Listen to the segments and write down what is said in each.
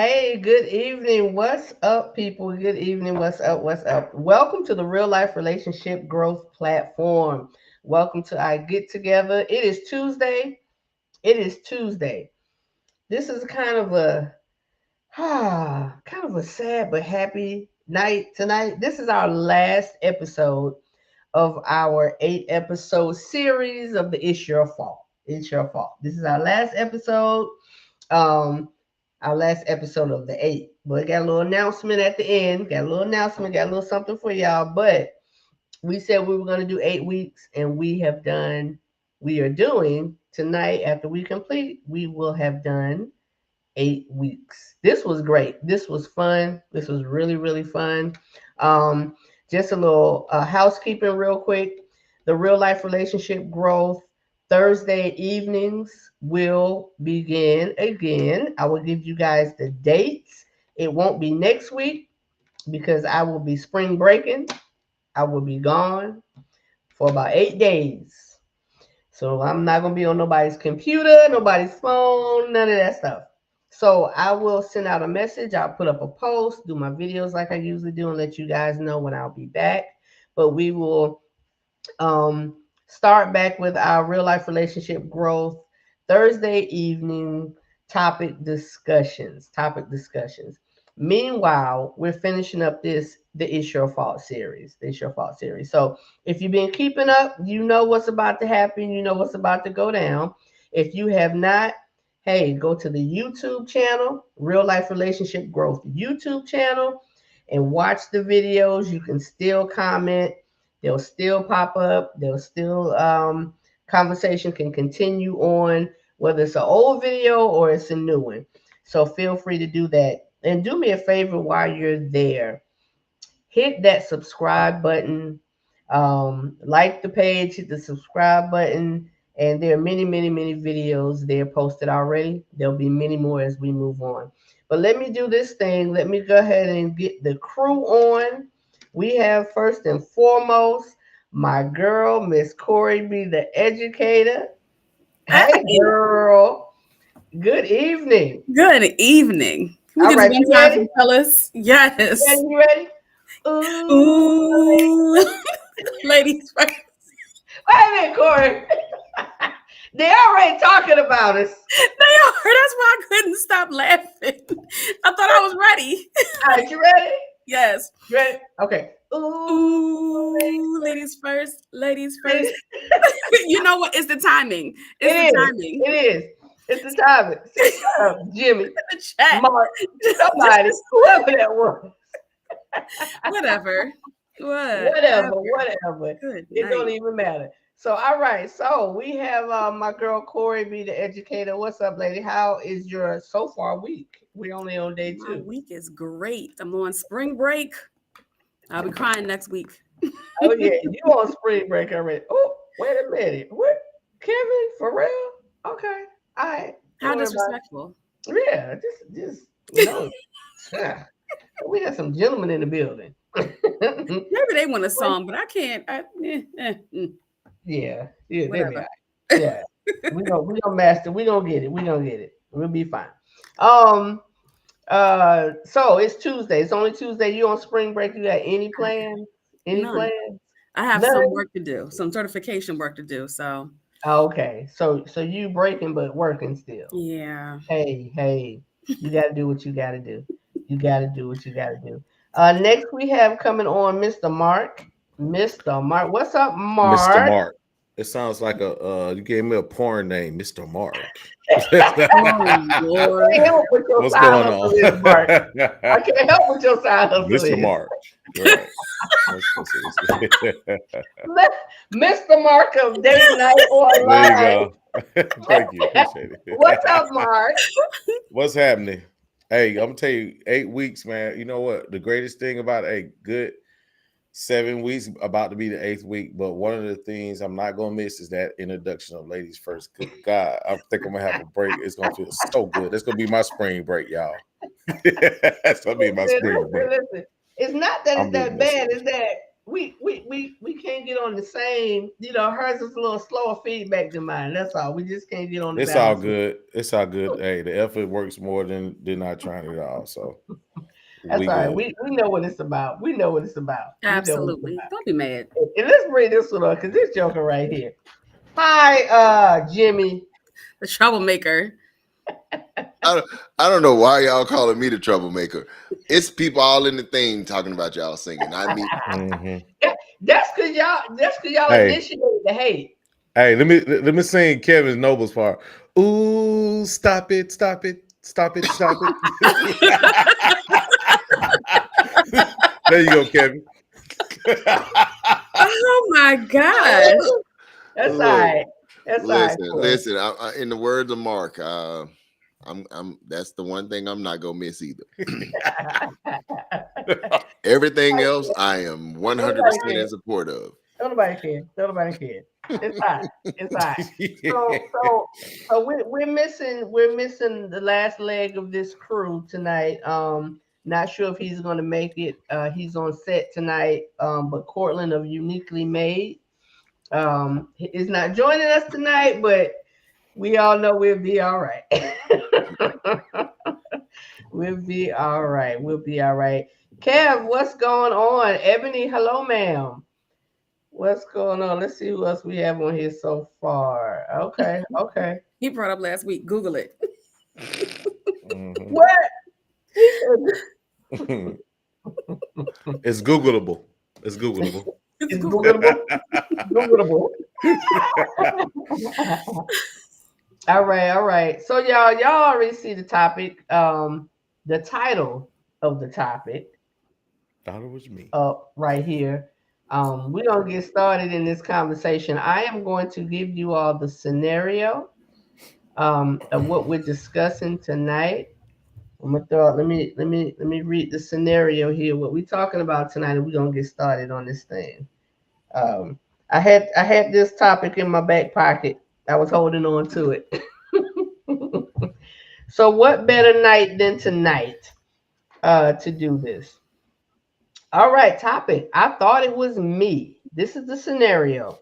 Hey, good evening. What's up, people? Good evening. What's up? What's up? Welcome to the Real Life Relationship Growth Platform. Welcome to our get together. It is Tuesday. It is Tuesday. This is kind of a sad but happy night tonight. This is our last episode of our 8 episode series of the It's Your Fault. It's Your Fault. This is our last episode. Um, our last episode of the 8. But got a little announcement at the end. Got a little something for y'all. But we said we were going to do 8 weeks, and we are doing tonight after we complete, we will have done 8 weeks. This was great. This was fun. This was really, really fun. Um, just a little housekeeping, real quick. The real life relationship growth Thursday evenings will begin again. I will give you guys the dates. It won't be next week because I will be spring breaking. I will be gone for about 8 days. So I'm not going to be on nobody's computer, nobody's phone, none of that stuff. So I will send out a message. I'll put up a post, do my videos like I usually do, and let you guys know when I'll be back. But we will start back with our real life relationship growth Thursday evening Topic discussions. Meanwhile, we're finishing up the It's Your Fault series. The It's Your Fault series. So if you've been keeping up, you know what's about to happen. You know what's about to go down. If you have not, hey, go to the YouTube channel, Real Life Relationship Growth YouTube channel, and watch the videos. You can still comment. They'll still pop up. They'll still conversation can continue on, whether it's an old video or it's a new one. So feel free to do that. And do me a favor while you're there. Hit that subscribe button. Like the page, hit the subscribe button. And there are many, many, many videos there posted already. There'll be many more as we move on. But let me do this thing. Let me go ahead and get the crew on. We have first and foremost my girl, Miss Corey B, the educator. Hey, Hey, girl. Good evening. good evening. Can we All do this right, one you time ready? for fellas? You ready? Yes. You ready? Ooh. Ooh. Ladies first. Wait a minute, Corey. They already talking about us. They are. That's why I couldn't stop laughing. I thought I was ready. All right, you ready? Yes. You ready? Okay. Ooh. Ooh. Ladies first. Ladies first. It You know what? It's the timing. It's the is. timing. It is. It's the time. See, shut up, Jimmy, The chat. Mark, somebody, Just whoever that was. whatever. Whatever, Whatever. whatever. Good It don't night. even matter. So, all right. So we have my girl Corey B, the educator. What's up, lady? How is your so far week? We only on day My two. week is great. I'm on spring break. I'll be crying next week. Oh yeah, you on spring break already? Oh, wait a minute. What? Kevin, for real? Okay. All right. Don't How worry about disrespectful. it. Yeah, just no. Yeah. We got some gentlemen in the building. Maybe they want a song, but I can't. Yeah, yeah, they be all Whatever. right. Yeah, we gonna master. We gonna get it. We gonna get it. We'll be fine. Um. So it's Tuesday. It's only Tuesday. You on spring break? You got any plans? Any None. plans? I have None. some work to do, some certification work to do. So, Okay. So you breaking but working still. yeah. Hey. You got to do what you got to do. You got to do what you got to do. Next we have coming on Mr. Mark. Mr. Mark. What's up, Mr. Mark? Mark. It sounds like a you gave me a porn name, Mr. Mark. Oh I Lord. can't help with your What's side going hustle on? is, Mark. I can't help with your side hustle Mr. is. Mark. Right. Mr. Mark of Date Night There you Online. go. Thank you. Appreciate What's it. up, Mark? What's happening? Hey, I'm gonna tell you, 8 weeks, man. You know what? The greatest thing about a good 7 weeks, about to be the 8th week. But one of the things I'm not gonna miss is that introduction of ladies first. Good God, I think I'm gonna have a break. It's gonna feel so good. That's gonna be my spring break, y'all. That's gonna be my spring break. Listen. It's not that it's I'm really that messing bad. with It's that we can't get on the same. You know, hers is a little slower feedback than mine. That's all. We just can't get on the It's all balance. good. It's all good. Hey, the effort works more than not trying it all. So That's we all right. good. We know what it's about. We know what it's about. We know what it's Absolutely. about. Don't be mad. And let's bring this one up because this joker right here. Hi, Jimmy. The troublemaker. I don't know why y'all calling me the troublemaker. It's people all in the thing talking about y'all singing. I mean, Mhm. That's because y'all Hey. initiated the hate. Hey, let me sing Kevin Noble's part. Ooh, stop it, stop it, stop it, stop it. There you go, Kevin. Oh my gosh. That's Look, all right. That's all right. listen. In the words of Mark, I'm that's the one thing I'm not gonna miss either. Everything else, I am 100% in support of. Nobody care. Nobody care. It's hot. It's hot. So we're missing the last leg of this crew tonight. Not sure if he's gonna make it. He's on set tonight. But Cortland of Uniquely Made is not joining us tonight, but we all know we'll be all right. We'll be all right. We'll be all right. Kev, what's going on? Ebony, hello, ma'am. What's going on? Let's see who else we have on here so far. Okay, okay. He brought up last week. Google it. Mhm. What? It's Googleable. It's Googleable. It's Googleable. Googleable. All right, all right. So y'all already see the topic. The title of the topic Thought it was me. up right here. We're gonna get started in this conversation. I am going to give you all the scenario of what we're discussing tonight. I'm gonna throw out, let me read the scenario here. What we're talking about tonight, and we're gonna get started on this thing. I had this topic in my back pocket. I was holding on to it. So what better night than tonight to do this? All right, topic. I thought it was me. This is the scenario.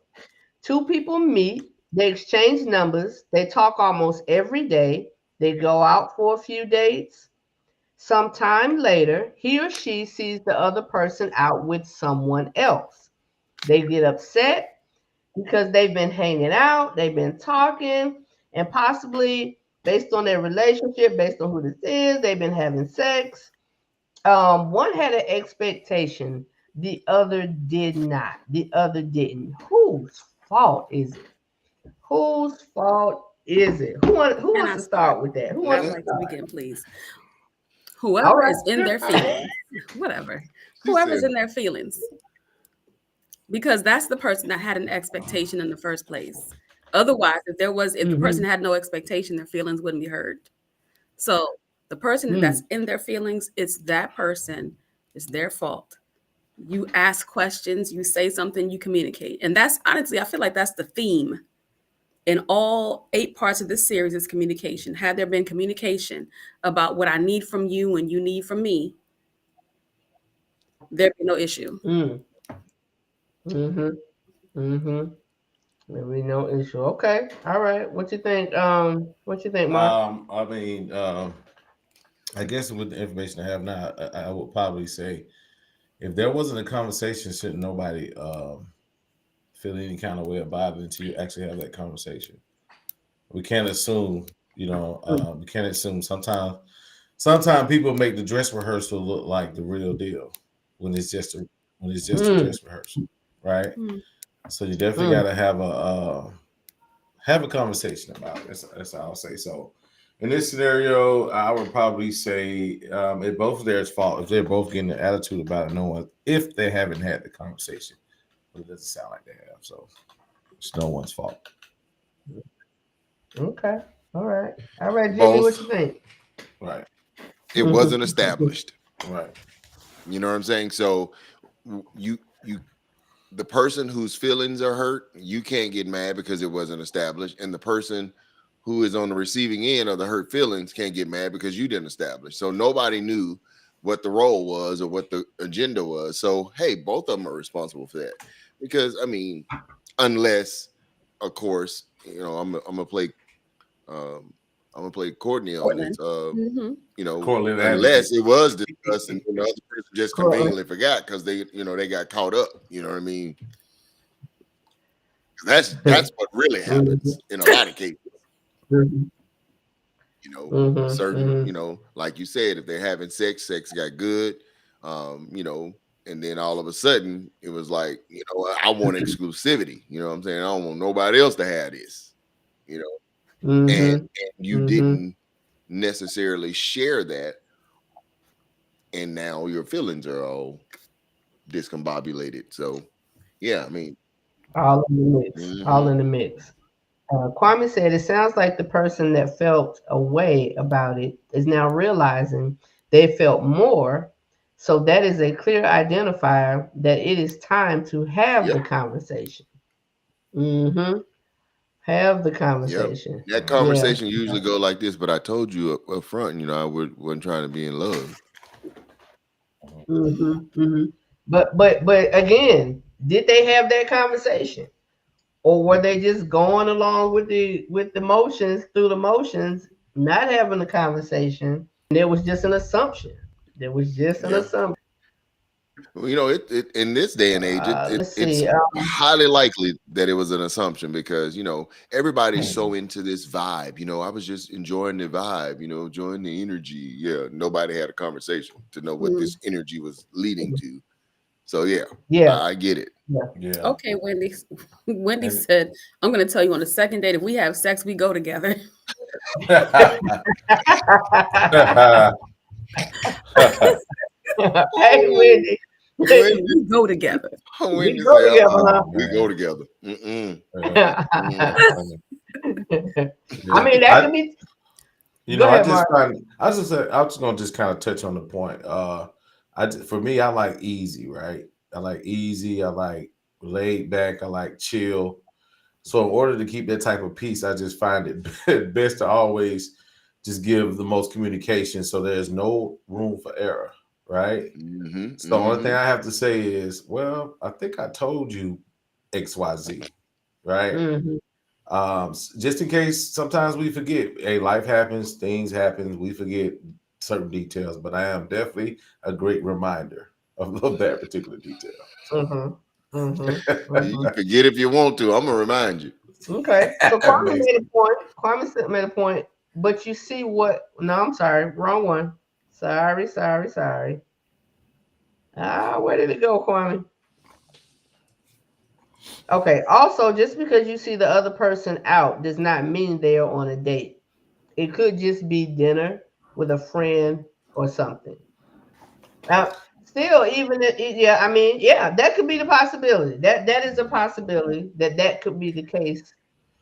Two people meet, they exchange numbers, they talk almost every day, they go out for a few dates. Sometime later, he or she sees the other person out with someone else. They get upset because they've been hanging out, they've been talking, and possibly based on their relationship, based on who this is, they've been having sex. One had an expectation, the other did not. The other didn't. Whose fault is it? Whose fault is it? Who wants to start with that? Who I wants would to like to start? begin, please. Whoever All right. is in their feelings, whatever. Whoever's in their feelings. Because that's the person that had an expectation in the first place. Otherwise, if the person had no expectation, their feelings wouldn't be hurt. So the person that's in their feelings, it's that person, it's their fault. You ask questions, you say something, you communicate. And that's honestly, I feel like that's the theme in all 8 parts of this series is communication. Had there been communication about what I need from you and you need from me, there'd be no issue. Mm-hmm. Mm-hmm. Maybe no issue. Okay. All right. What you think? What you think, Mark? I mean, I guess with the information I have now, I would probably say if there wasn't a conversation, shouldn't nobody feel any kind of way about it until you actually have that conversation. We can't assume, we can't assume. Sometimes people make the dress rehearsal look like the real deal when it's just a dress rehearsal, right? So you definitely got to have a conversation about it. That's all I'll say. So in this scenario, I would probably say it's both of theirs fault if they're both getting an attitude about it. If they haven't had the conversation, but it doesn't sound like they have. So it's no one's fault. Okay. All right. All right, Jimmy. Both. What you think? Right. It wasn't established. Right. You know what I'm saying? So the person whose feelings are hurt, you can't get mad because it wasn't established. And the person who is on the receiving end of the hurt feelings can't get mad because you didn't establish. So nobody knew what the role was or what the agenda was. So hey, both of them are responsible for that. Because I mean, unless, of course, I'm gonna play Courtney on Portland. this. Courtland Unless advocate. it was discussed and the other person just Correct. conveniently forgot because they got caught up. You know what I mean? That's what really happens in a lot of cases. Mhm. Certain, like you said, if they're having sex got good, and then all of a sudden it was like, I want exclusivity. You know what I'm saying? I don't want nobody else to have this, and you didn't necessarily share that, and now your feelings are all discombobulated. So yeah, I mean, All in the mix. All in the mix. Kwame said, it sounds like the person that felt a way about it is now realizing they felt more. So that is a clear identifier that it is time to have the conversation. Have the conversation. That conversation usually go like this, but I told you up front, I wasn't trying to be in love. But again, did they have that conversation? Or were they just going along with the motions, through the motions, not having a conversation? And there was just an assumption. There was just an assumption. Well, it in this day and age, it's highly likely that it was an assumption because everybody's so into this vibe. I was just enjoying the vibe, enjoying the energy. Yeah, nobody had a conversation to know what this energy was leading to. So I get it. Yeah. Okay, Wendy. Wendy said, "I'm going to tell you on the second date. If we have sex, we go together." Hey, Wendy. We go together. We go together. Huh? We go together. I mean, that could be. I was just gonna just kind of touch on the point. For me, I like easy, right? I like easy. I like laid back. I like chill. So in order to keep that type of peace, I just find it best to always just give the most communication, so there's no room for error. Right. So the only thing I have to say is, well, I think I told you XYZ. Right. Just in case sometimes we forget. Hey, life happens, things happen, we forget certain details, but I am definitely a great reminder of that particular detail. You forget if you want to. I'm gonna remind you. Okay. So Kwame made a point. Kwame made a point. But you see what? No, I'm sorry. Wrong one. Sorry. Where did it go, Kwame? Okay. Also, just because you see the other person out does not mean they are on a date. It could just be dinner with a friend or something. Now, still, even that could be the possibility. That is a possibility that could be the case.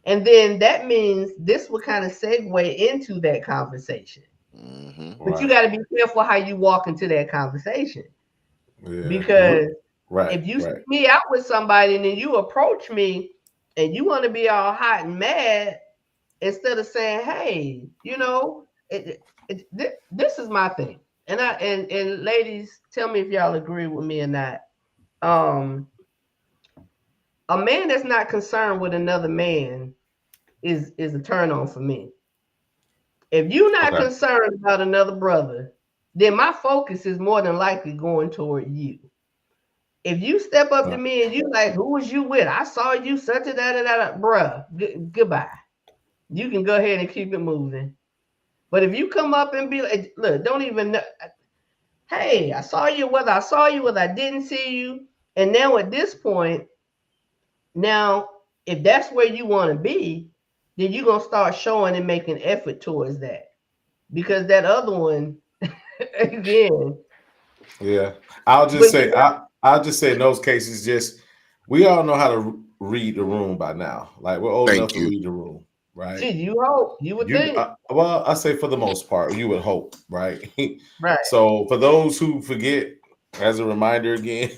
And then that means this will kind of segue into that conversation. But you got to be careful how you walk into that conversation. Because if you see me out with somebody and then you approach me and you want to be all hot and mad, instead of saying, hey, this is my thing. And ladies, tell me if y'all agree with me or not. A man that's not concerned with another man is a turn on for me. If you're not concerned about another brother, then my focus is more than likely going toward you. If you step up to me and you like, who was you with? I saw you such a da bruh. Goodbye. You can go ahead and keep it moving. But if you come up and be like, look, don't even know. Hey, I saw you, whether I didn't see you. And now at this point, if that's where you want to be, then you're going to start showing and making effort towards that. Because that other one, again. Yeah. I'll just say in those cases, we all know how to read the room by now. Like, we're old enough to read the room. Right. Gee, you hope. You would think. I say for the most part, you would hope, right? Right. So for those who forget, as a reminder again,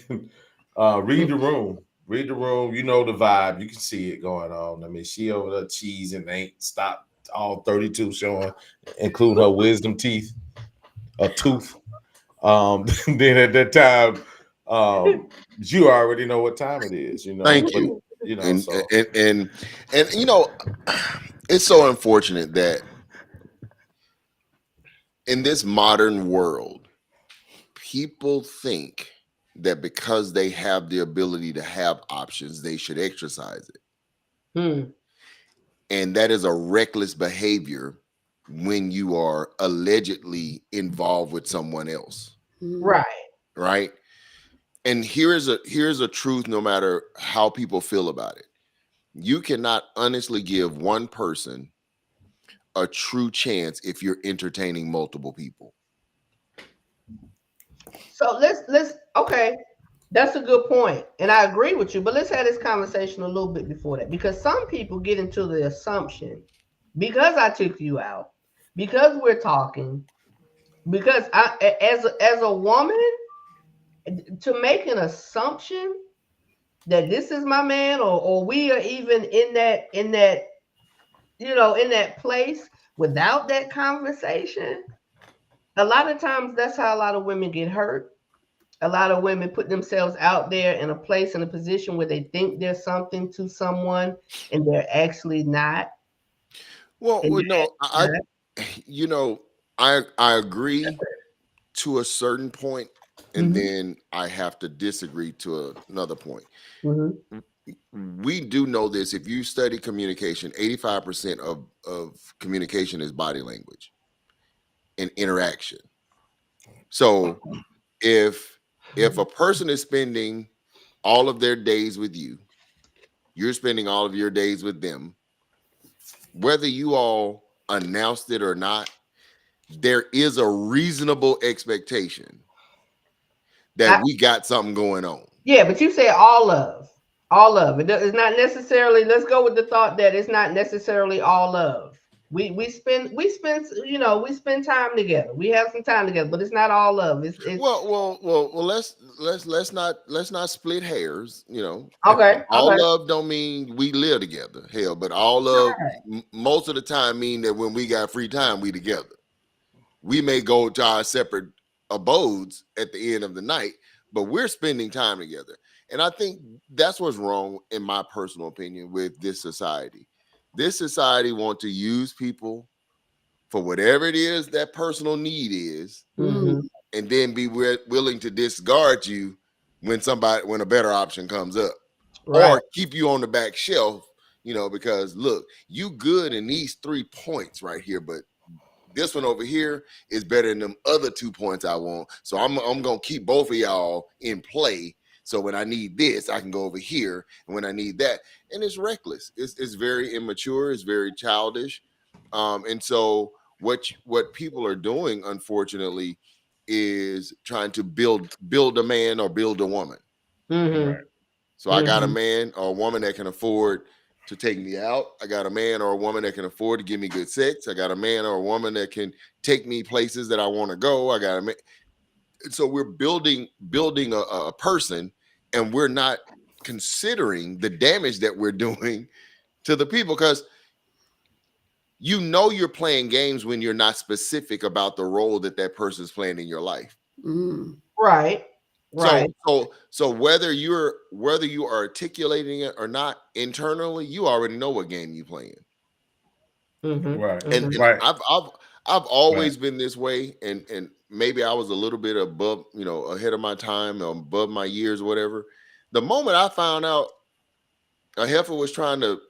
read the room. Read the room. You know the vibe. You can see it going on. I mean, she over there cheesing, ain't stopped all 32 showing, including her wisdom teeth, a tooth. Then at that time, you already know what time it is, you know. Thank but, you. You know, And so and you know, it's so unfortunate that in this modern world, people think that because they have the ability to have options, they should exercise it. Hmm. And that is a reckless behavior when you are allegedly involved with someone else, Right. right? And here's a truth, no matter how people feel about it. You cannot honestly give one person a true chance if you're entertaining multiple people. So let's okay. That's a good point, and I agree with you. But let's have this conversation a little bit before that, because some people get into the assumption, because I took you out, because we're talking, because as a woman, to make an assumption that this is my man, or we are even in that in that place without that conversation. A lot of times, that's how a lot of women get hurt. A lot of women put themselves out there in a place, in a position where they think they're something to someone and they're actually not. Well, And no, you're not. you know, I agree to a certain point, and Mhm, then I have to disagree to another point. mhm. We do know this. If you study communication, 85% of communication is body language and interaction. So if a person is spending all of their days with you, you're spending all of your days with them, whether you all announced it or not, there is a reasonable expectation that I, we got something going on. yeah, but you say all of it. It's not necessarily. Let's go with the thought that it's not necessarily all love. We spend time together. We have some time together, but it's not all love. It's Well. Let's not split hairs. You know, okay. all Okay. love don't mean we live together. Hell, but all love most of the time mean that when we got free time, we together. We may go to our separate abodes at the end of the night, but we're spending time together. And I think that's what's wrong, in my personal opinion, with this society. This society want to use people for whatever it is that personal need is, Hmm. and then be willing to discard you when a better option comes up, Right. or keep you on the back shelf, because look, you good in these 3 points right here, but this one over here is better than them other 2 points I want. So I'm gonna keep both of y'all in play. So when I need this, I can go over here, and when I need that, and it's reckless. It's very immature. It's very childish. And so what people are doing, unfortunately, is trying to build a man or build a woman. Hmm. right. So I got a man or a woman that can afford to take me out. I got a man or a woman that can afford to give me good sex. I got a man or a woman that can take me places that I want to go. I got a man. So we're building a person, and we're not considering the damage that we're doing to the people, because you're playing games when you're not specific about the role that person's playing in your life. Mm. Right. Right. So whether you are articulating it or not internally, you already know what game you playing. Hmm. Right. And Hmm. Right. I've Right. always been this way, and maybe I was a little bit above, ahead of my time, or above my years, or whatever. The moment I found out a heifer was trying to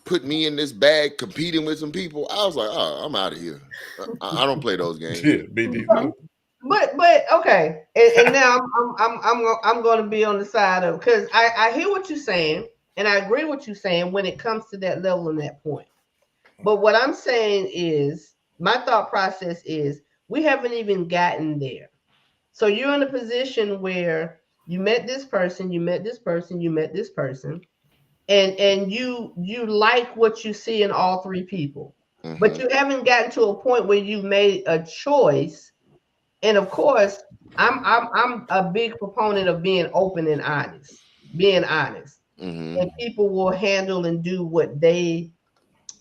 put me in this bag competing with some people, I was like, oh, I'm out of here. I don't play those games. Yeah, me neither. But okay, and now I'm going to be on the side of, because I hear what you're saying, and I agree with you saying when it comes to that level and that point. But what I'm saying is, my thought process is, we haven't even gotten there. So you're in a position where you met this person, you met this person, you met this person, and you like what you see in all three people, but Mm-hmm. you haven't gotten to a point where you've made a choice. And of course, I'm a big proponent of being open and honest, being honest, Mm-hmm. and people will handle and do what they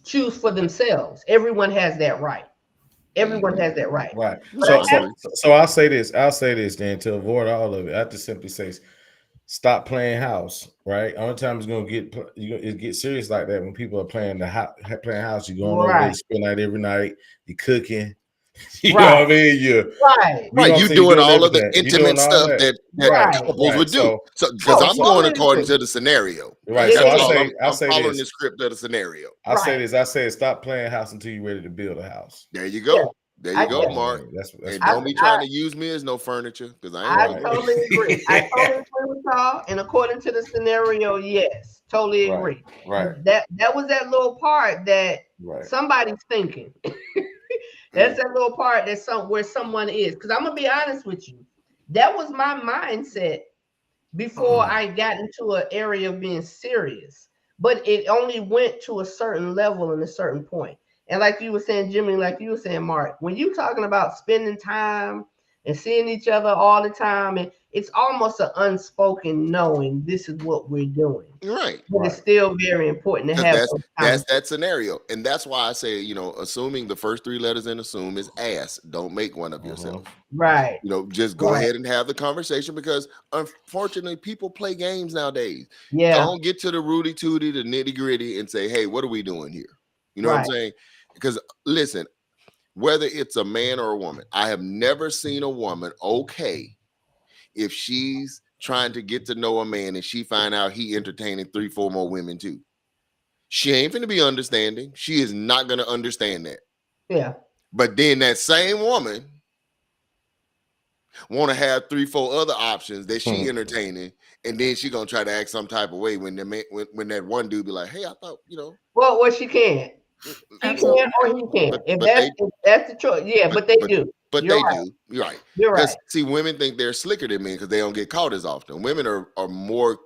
choose for themselves. Everyone has that right. Everyone has that right. Right. But So I'll say this. I'll say this then to avoid all of it. I have to simply say, stop playing house. Right. Only time it's gonna get serious like that when people are playing playing house. You're going over there to spend night every night. You're cooking. You know what I mean? You're right. You doing all of the intimate stuff that couples would do. So because I'm going according to the scenario. Right. So I'm following the script of the scenario. I say this. I say stop playing house until you're ready to build a house. There you go. There you go, Mark. And don't be trying to use me as no furniture because I totally agree. I totally agree with y'all. And according to the scenario, yes, totally agree. Right. That was that little part that somebody's thinking. That's that little part that's where someone is. Because I'm gonna be honest with you, that was my mindset before I got into an area of being serious. But it only went to a certain level and a certain point. And like you were saying, Jimmy, like you were saying, Mark, when you're talking about spending time and seeing each other all the time, and it's almost an unspoken knowing this is what we're doing. Right. But it's still very important to have that's that scenario. And that's why I say, assuming the first three letters in assume is ass. Don't make one of yourself. Right. Just go ahead and have the conversation because unfortunately people play games nowadays. Yeah. Don't get to the rooty tooty, the nitty gritty and say, hey, what are we doing here? You know what I'm saying? Because listen, whether it's a man or a woman, I have never seen a woman okay if she's trying to get to know a man and she find out he entertaining 3-4 more women too. She ain't finna be understanding. She is not gonna understand that. Yeah. But then that same woman want to have 3-4 other options that she entertaining, and then she gonna try to act some type of way when that one dude be like, hey, I thought, Well, she can. He can or he can. If that's the choice. Yeah, but they do. But You're they right. do. You're right. You're right. See, women think they're slicker than men because they don't get caught as often. Women are more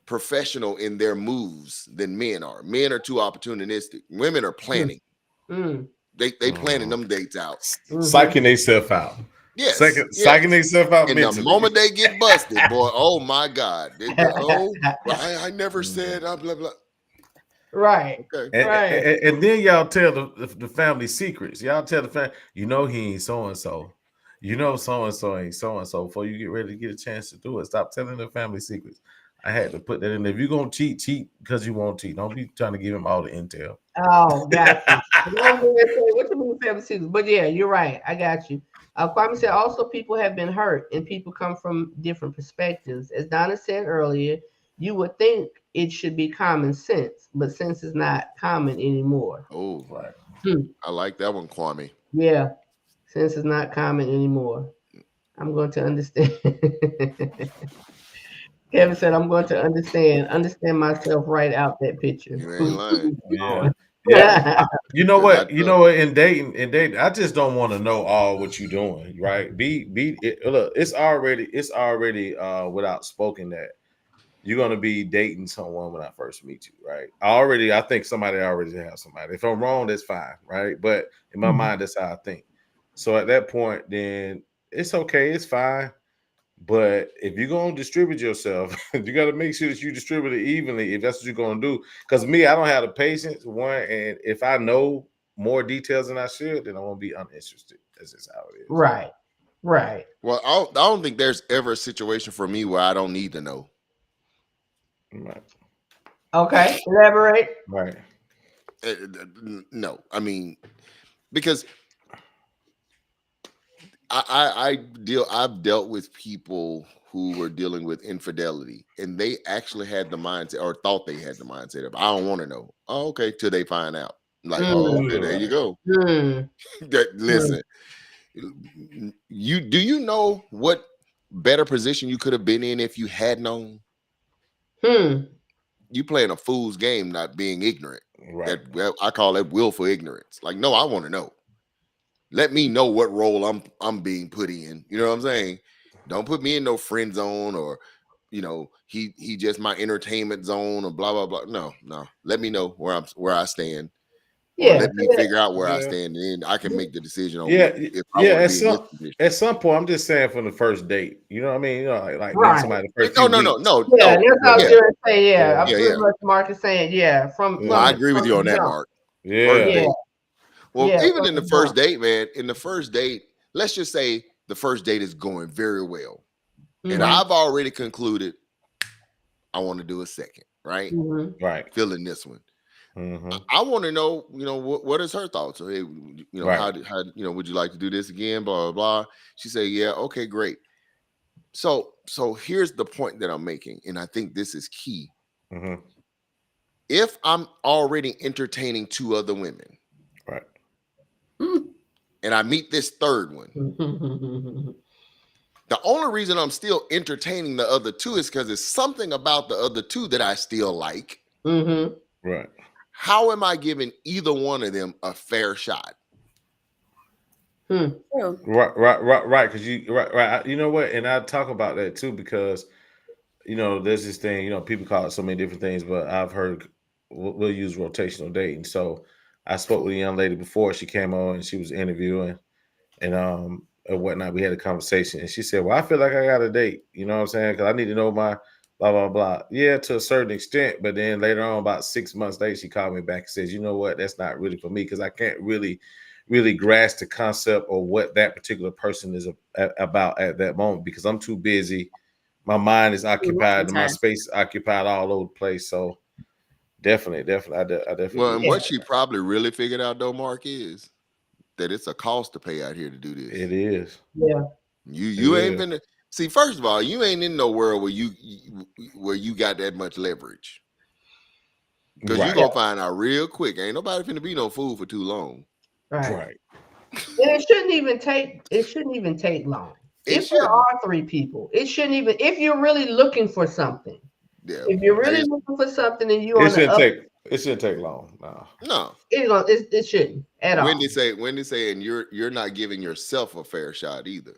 professional in their moves than men are. Men are too opportunistic. Women are planning. They planning them dates out. Psyching themselves out. Yes. Psyching themselves out. And the moment they get busted, boy, oh my God. I never said blah, blah. Right. Okay. And then y'all tell the family secrets. Y'all tell the family, he ain't so-and-so. So-and-so ain't so-and-so before you get ready to get a chance to do it. Stop telling the family secrets. I had to put that in there. If you're going to cheat because you want to cheat. Don't be trying to give him all the intel. Oh, got you. What you mean family secrets? But yeah, you're right. I got you. Kwame said also people have been hurt and people come from different perspectives. As Donna said earlier, you would think it should be common sense, but sense is not common anymore. Oh, right. I like that one, Kwame. Yeah, sense is not common anymore. I'm going to understand. Kevin said, I'm going to understand myself right out that picture. You ain't lying. Yeah. You know what? In dating, I just don't want to know all what you're doing, right? Look, it's already without spoken that you're gonna be dating someone when I first meet you, right? I think somebody already has somebody. If I'm wrong, that's fine, right? But in my mind, that's how I think. So at that point, then it's okay, it's fine. But if you're gonna distribute yourself, you got to make sure that you distribute it evenly. If that's what you're gonna do, because I don't have the patience. And if I know more details than I should, then I won't be uninterested. That's just how it is. Right. Well, I don't think there's ever a situation for me where I don't need to know. Right. Okay. Elaborate. Right. No, I mean, because I've dealt with people who were dealing with infidelity, and they actually had the mindset or thought they had the mindset of I don't want to know. Oh, okay, till they find out. Like, oh, okay, there you go. Listen, do you know what better position you could have been in if you had known? You playing a fool's game, not being ignorant. Right. I call that willful ignorance. Like, no, I want to know. Let me know what role I'm being put in. You know what I'm saying? Don't put me in no friend zone or, he just my entertainment zone or blah blah blah. No. Let me know where I stand. Yeah. Let me figure out where I stand, and then I can make the decision on at some point, I'm just saying from the first date. You know what I mean? Like right. somebody the first No. Yeah, that's what I was going to say. Yeah. I'm pretty much Mark is saying, I agree with you on that, Mark. Yeah. Well, Yeah, even in the first bump. date, man, in the first date, let's just say the first date is going very well. And Mhm, I've already concluded I want to do a second, right? mhm. Right. Feeling this one. Mm-hmm. I want to know, what is her thoughts? So, hey, Right. how would you like to do this again? Blah, blah, blah. She said, yeah, okay, great. So here's the point that I'm making, and I think this is key. Mm-hmm. If I'm already entertaining 2 other women, Right. Mm. and I meet this third one, the only reason I'm still entertaining the other 2 is because there's something about the other 2 that I still like. Mhm. Right. How am I giving either one of them a fair shot? True. Right. Because right. You know what? And I talk about that too because there's this thing. People call it so many different things, but I've heard we'll use rotational dating. So I spoke with a young lady before she came on and she was interviewing and whatnot. We had a conversation and she said, "Well, I feel like I got a date. You know what I'm saying? Because I need to know my blah blah blah." Yeah, to a certain extent, but then later on, about 6 months later, she called me back and says, "You know what? That's not really for me because I can't really grasp the concept or what that particular person is about at that moment because I'm too busy. My mind is occupied and my space is occupied all over the place." So definitely, I definitely. Well, and Yeah. what she probably really figured out though, Mark, is that it's a cost to pay out here to do this. It is. Yeah. You ain't been see. First of all, you ain't in no world where you got that much leverage, because Right. you're gonna find out real quick. Ain't nobody finna be no fool for too long. Right. Right. And it shouldn't even take long. It If there shouldn't. are 3 people, it shouldn't even if you're really looking for something. Yeah. If you're really Hey, looking for something and you It on the up, shouldn't take long. No. no. it shouldn't at all. Wendy say, and you're not giving yourself a fair shot either.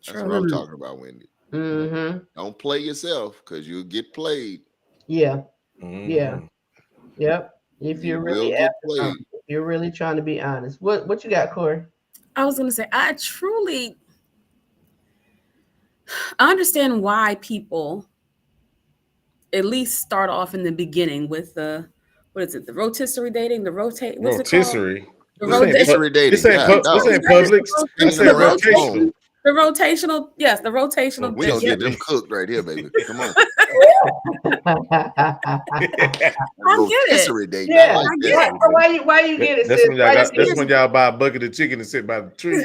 That's True. what I'm talking about, Wendy. Mm-hmm. Don't play yourself because you'll get played. Yeah. Mhm. Yeah. Yep. If You you're will really get after played. something, if you're really trying to be honest. What you got, Corey? I was going to say, I understand why people at least start off in the beginning with the rotisserie dating, what's it called? Rotisserie. The This ain't Rotisserie dating. This ain't God, Publix. the This Hanging ain't around the rotational. phone. the rotational, yes, the rotational. We gonna yeah, get them cooked right here, baby. Come on. I get it. Rotisserie dating. Yeah. I like I that. get it. Why you get it, That's sis? when y'all Why got. you That's get when it? y'all buy a bucket of chicken and sit by the tree.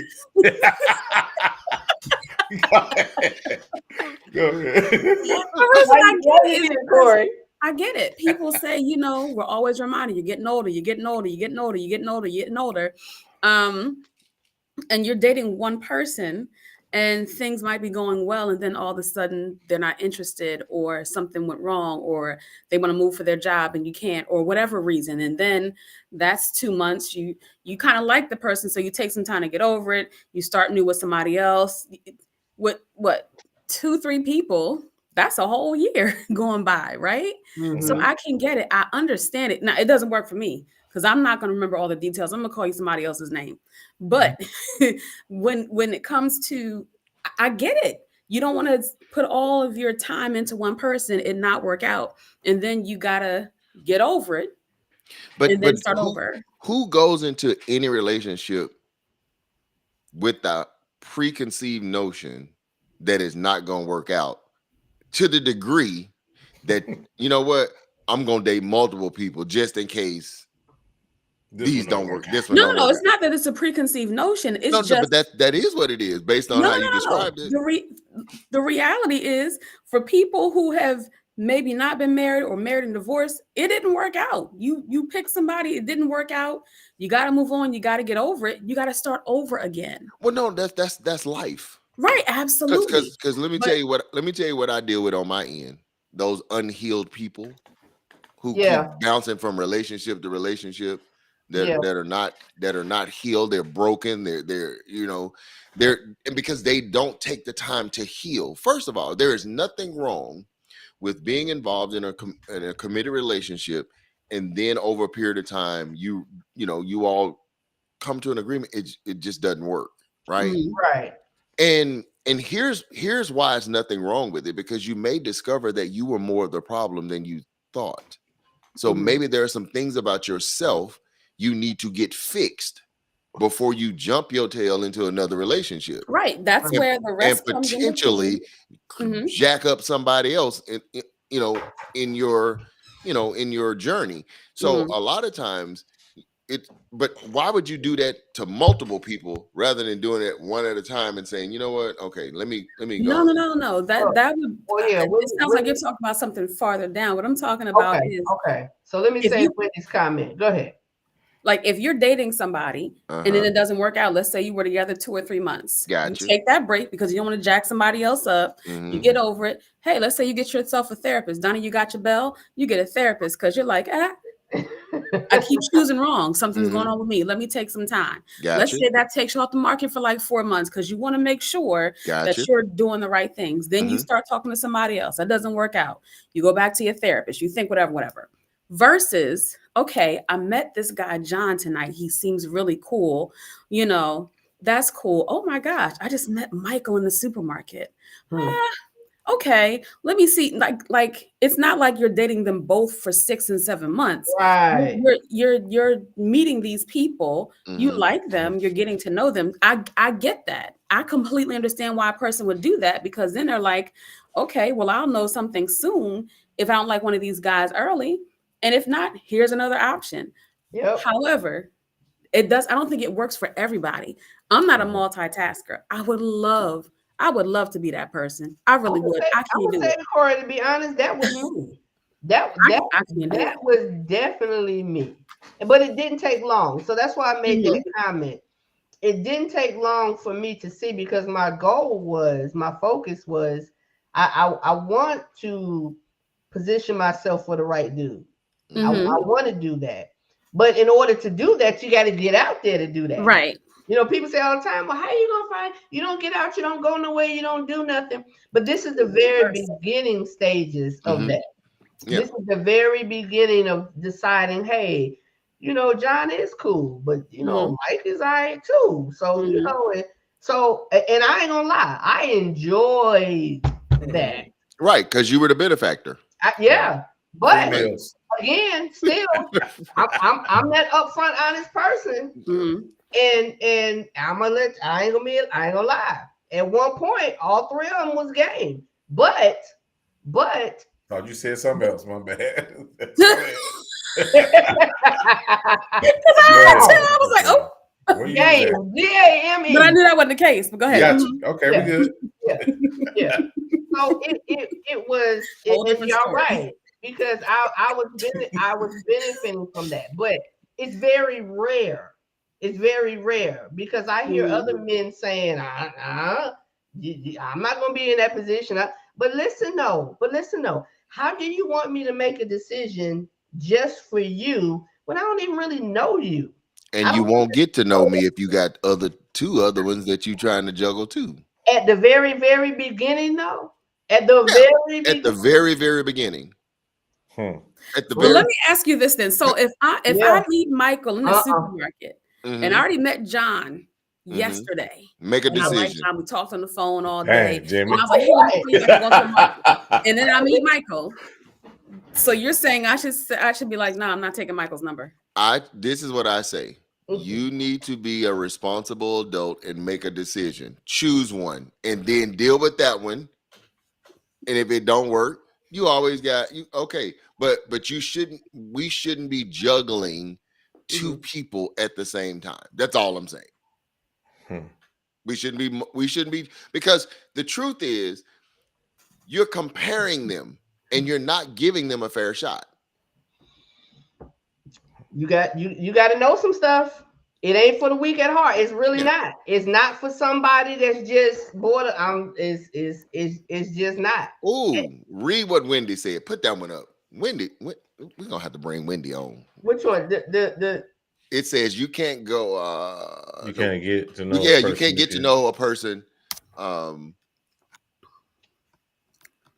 Go ahead. The reason Why I you get it get is it, Corey? I get it. People say, we're always reminding you're getting older, you're getting older, you're getting older, you're getting older, you're getting older. And you're dating one person and things might be going well, and then all of a sudden they're not interested, or something went wrong, or they want to move for their job and you can't, or whatever reason. And then that's 2 months. You kind of like the person, so you take some time to get over it. You start new with somebody else. With what 2-3 people, that's a whole year going by, right? So Mhm. I can get it. I understand it. Now it doesn't work for me because I'm not going to remember all the details. I'm going to call you somebody else's name. But when it comes to, I get it. You don't want to put all of your time into one person and not work out, and then you gotta get over it and then start over. Who goes into any relationship with the preconceived notion that it's not gonna work out, to the degree that you know what, I'm gonna date multiple people just in case these don't work. This one No, don't no, work. it's not that it's a preconceived notion. It's No, just but that is what it is based on how you described it. The reality is, for people who have maybe not been married or married and divorced, it didn't work out. You pick somebody, it didn't work out. You got to move on. You got to get over it. You got to start over again. Well, no, that's life. Right, absolutely. Because let me tell you what I deal with on my end. Those unhealed people who keep bouncing from relationship to relationship that are not healed. They're broken. They're and because they don't take the time to heal. First of all, there is nothing wrong with being involved in a committed relationship, and then over a period of time, you all come to an agreement. It just doesn't work, right? Right. And here's why it's nothing wrong with it, because you may discover that you were more of the problem than you thought. So maybe there are some things about yourself you need to get fixed before you jump your tail into another relationship. Right. That's And- where the And rest comes in. potentially Mhm. jack up somebody else in your journey. So Mhm. a lot of times but why would you do that to multiple people rather than doing it one at a time and saying, you know what, okay, let me No, go. no, no, no. That would. Well, yeah, It sounds like you're talking about something farther down. What I'm talking about is Okay. So let me if say you- Whitney's comment. Go ahead. like if you're dating somebody and then it doesn't work out. Let's say you were together 2 or 3 months. Gotcha. You take that break because you don't want to jack somebody else up. You get over it. Hey, let's say you get yourself a therapist. Donnie, you got your bell. You get a therapist because you're like, I keep choosing wrong. Something's going on with me. Let me take some time. Gotcha. Let's say that takes you off the market for like 4 months because you want to make sure Gotcha. that you're doing the right things. Then you start talking to somebody else. That doesn't work out. You go back to your therapist. You think whatever. Versus, okay, I met this guy, John, tonight. He seems really cool. You know, that's cool. Oh my gosh, I just met Michael in the supermarket. Okay, let me see. Like it's not like you're dating them both for 6 and 7 months. Right. You're meeting these people. You like them. You're getting to know them. I get that. I completely understand why a person would do that because then they're like, okay, well, I'll know something soon if I don't like one of these guys early, and if not, here's another option. Yep. However, I don't think it works for everybody. I'm not a multitasker. I would love to be that person. I really would. I can't do it. Corey, to be honest, that was me. That was definitely me. But it didn't take long. So that's why I made that comment. It didn't take long for me to see because my focus was, I want to position myself for the right dude. I want to do that. But in order to do that, you got to get out there to do that. Right. You know, people say all the time, well, how you going to find, you don't get out, you don't go nowhere, you don't do nothing. But this is the very beginning stages of that. Yep. This is the very beginning of deciding, hey, you know, John is cool, but, you know, Mike is all right too. So, you know, and I ain't going to lie, I enjoyed that. Right, because you were the benefactor. Yeah. But again, still, I'm that upfront, honest person. And I ain't gonna lie. At one point, all three of them was game. But thought you said something else, my bad. I was like, oh. Game, G-A-M-E. But I knew that wasn't the case. But go ahead. Gotcha. Okay, we're good. Yeah. So it was. You're right. Because I was benefiting from that, but it's very rare. It's very rare because I hear other men saying, I'm not going to be in that position. But listen, though, how do you want me to make a decision just for you when I don't even really know you? And you won't get to know me if you got two other ones that you trying to juggle too. At the very, very beginning, though. At the very beginning. Well, let me ask you this then. So if I meet Michael in the supermarket and I already met John yesterday, make a decision. We talked on the phone all day. And I was like, hey, let me see if I can go to Michael. And then I meet Michael. So you're saying I should be like, no, I'm not taking Michael's number. This is what I say. You need to be a responsible adult and make a decision. Choose one and then deal with that one. And if it don't work, you always got okay. But we shouldn't be juggling two people at the same time. That's all I'm saying. We shouldn't be because the truth is you're comparing them and you're not giving them a fair shot. You got to know some stuff. It ain't for the weak at heart. It's really not. It's not for somebody that's just bored. It's just not. Ooh, read what Wendy said. Put that one up. Wendy, we're gonna have to bring Wendy on. Which one? It says you can't go. You can't get to know. Yeah, you can't get to know a person.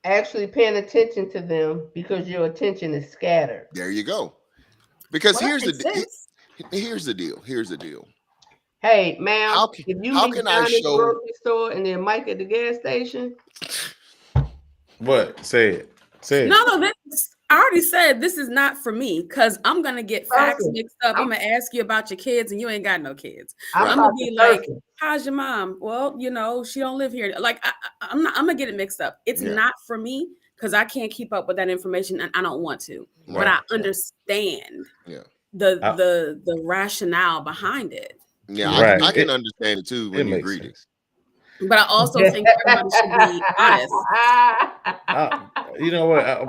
Actually, paying attention to them because your attention is scattered. There you go. Because here's the deal. Hey, ma'am, if you meet John at the grocery store and then Mike at the gas station. What? Say it. No, I already said this is not for me because I'm gonna get facts Person. mixed up. I'm gonna ask you about your kids and you ain't got no kids. I'm I'm gonna talking be like, person. "How's your mom?" Well, she don't live here. Like I'm not. I'm gonna get it mixed up. It's Yeah. not for me because I can't keep up with that information and I don't want to. But Right. I understand Yeah. the rationale behind it. Yeah, Right. I can understand it too when It you makes greet it. sense. But I also think everybody should be honest. You know what?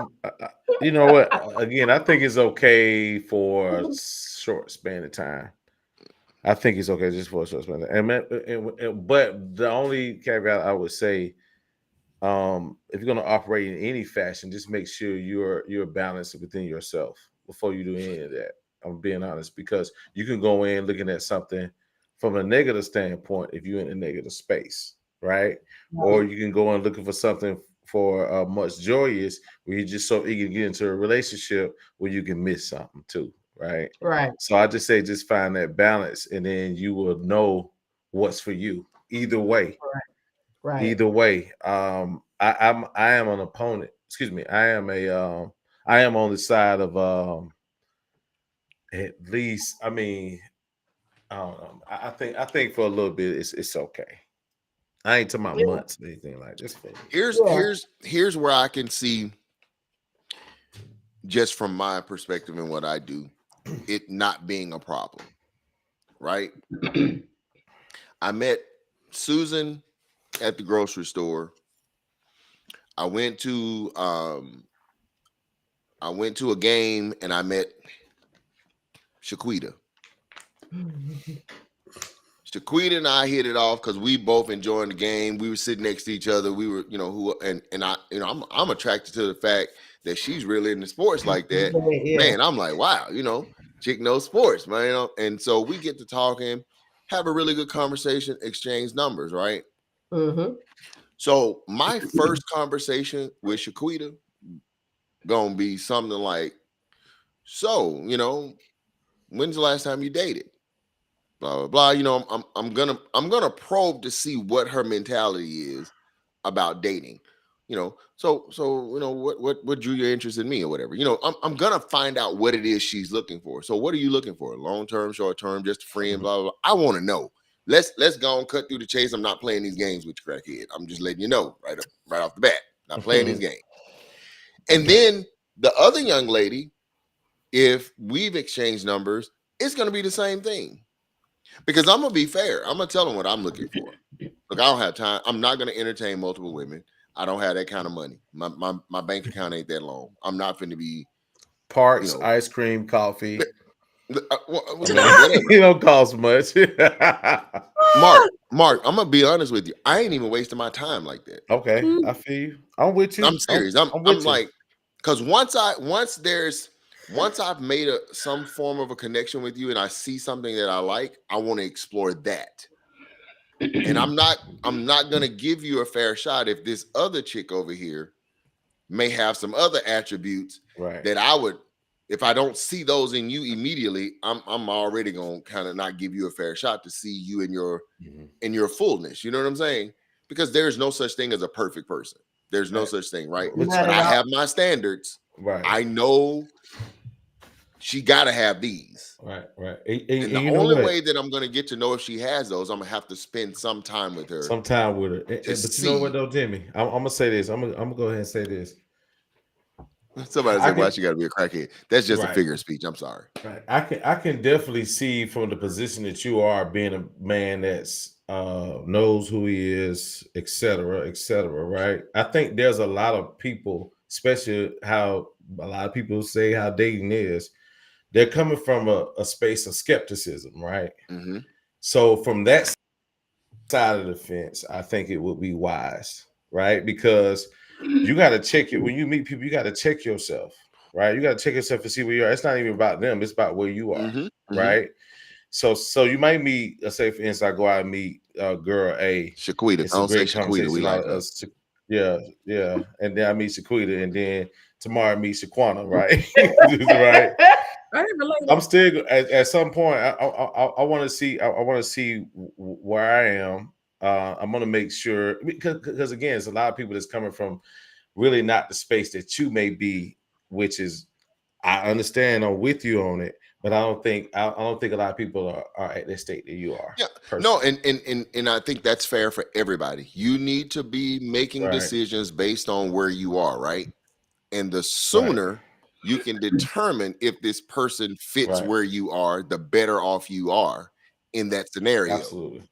You know what? Again, I think it's okay for a short span of time. I think it's okay just for a short span of time. But the only caveat I would say, if you're going to operate in any fashion, just make sure you're balanced within yourself before you do any of that. I'm being honest, because you can go in looking at something from a negative standpoint if you're in a negative space, right? Or you can go in looking for something for much joyous where you're just so eager to get into a relationship where you can miss something too, right? Right. So I just say just find that balance, and then you will know what's for you. Either way, Right. either way. I am an opponent. Excuse me. I am on the side of at least. I mean, I don't know. I think for a little bit it's okay. I ain't talking about Yeah. months or anything like this. Here's where I can see, just from my perspective and what I do, it not being a problem. Right? I met Susan at the grocery store. I went to a game and I met Shaquita. Shaquita and I hit it off because we both enjoying the game. We were sitting next to each other. We were, I'm attracted to the fact that she's really into sports like that. Yeah. Man, I'm like, wow, chick knows sports, man. And so we get to talking, have a really good conversation, exchange numbers, right? Mm-hmm. So my first conversation with Shaquita gonna be something like, so, when's the last time you dated? Blah blah blah. I'm gonna probe to see what her mentality is about dating. So what drew your interest in me or whatever. I'm gonna find out what it is she's looking for. So what are you looking for? Long term, short term, just a friend, blah blah blah. I want to know. Let's go and cut through the chase. I'm not playing these games with you, crackhead. I'm just letting you know right off the bat. Not playing these games. And then the other young lady, if we've exchanged numbers, it's gonna be the same thing. Because I'm gonna be fair. I'm gonna tell them what I'm looking for. Look, I don't have time. I'm not gonna entertain multiple women. I don't have that kind of money. My bank account ain't that long. I'm not finna be Parks, ice cream, coffee. Whatever. You don't cost much. Mark, I'm gonna be honest with you. I ain't even wasting my time like that. Okay, I feel you. I'm with you. I'm serious. I'm like, because once I've made some form of a connection with you and I see something that I like, I want to explore that. And I'm not gonna give you a fair shot if this other chick over here may have some other attributes that I would, if I don't see those in you immediately, I'm already gonna kind of not give you a fair shot to see you in your fullness. You know what I'm saying? Because there's no such thing as a perfect person. There's no such thing, right? But I have my standards. Right. I know she gotta have these. Right. And the only way that I'm gonna get to know if she has those, I'm gonna have to spend some time with her. But you know what though, Jimmy? I'm gonna say this. I'm gonna go ahead and say this. Somebody said, "Why she got to be a crackhead?" That's just a figure of speech. I'm sorry. Right. I can definitely see from the position that you are, being a man that's knows who he is, et cetera, right? I think there's a lot of people, especially how a lot of people say how dating is. They're coming from a space of skepticism, right? Mm-hmm. So from that side of the fence, I think it would be wise, right? Because you got to check it when you meet people. You got to check yourself, right? You got to check yourself to see where you are. It's not even about them; it's about where you are, right? So you might meet. Let's say, for instance, I go out and meet girl A. Shaquita. It's a great conversation. We like us. Yeah. And then I meet Shaquita, and then tomorrow I meet Shaquana, right? Right. I'm still at some point. I want to see. I want to see where I am. I'm gonna make sure because again, it's a lot of people that's coming from really not the space that you may be which is, I understand. I'm with you on it, but I don't think a lot of people are at the state that you are. Yeah, personally. no, and I think that's fair for everybody. You need to be making Right. decisions based on where you are, right? And the Right. sooner you can determine if this person fits Right. where you are, the better off you are in that scenario. Absolutely.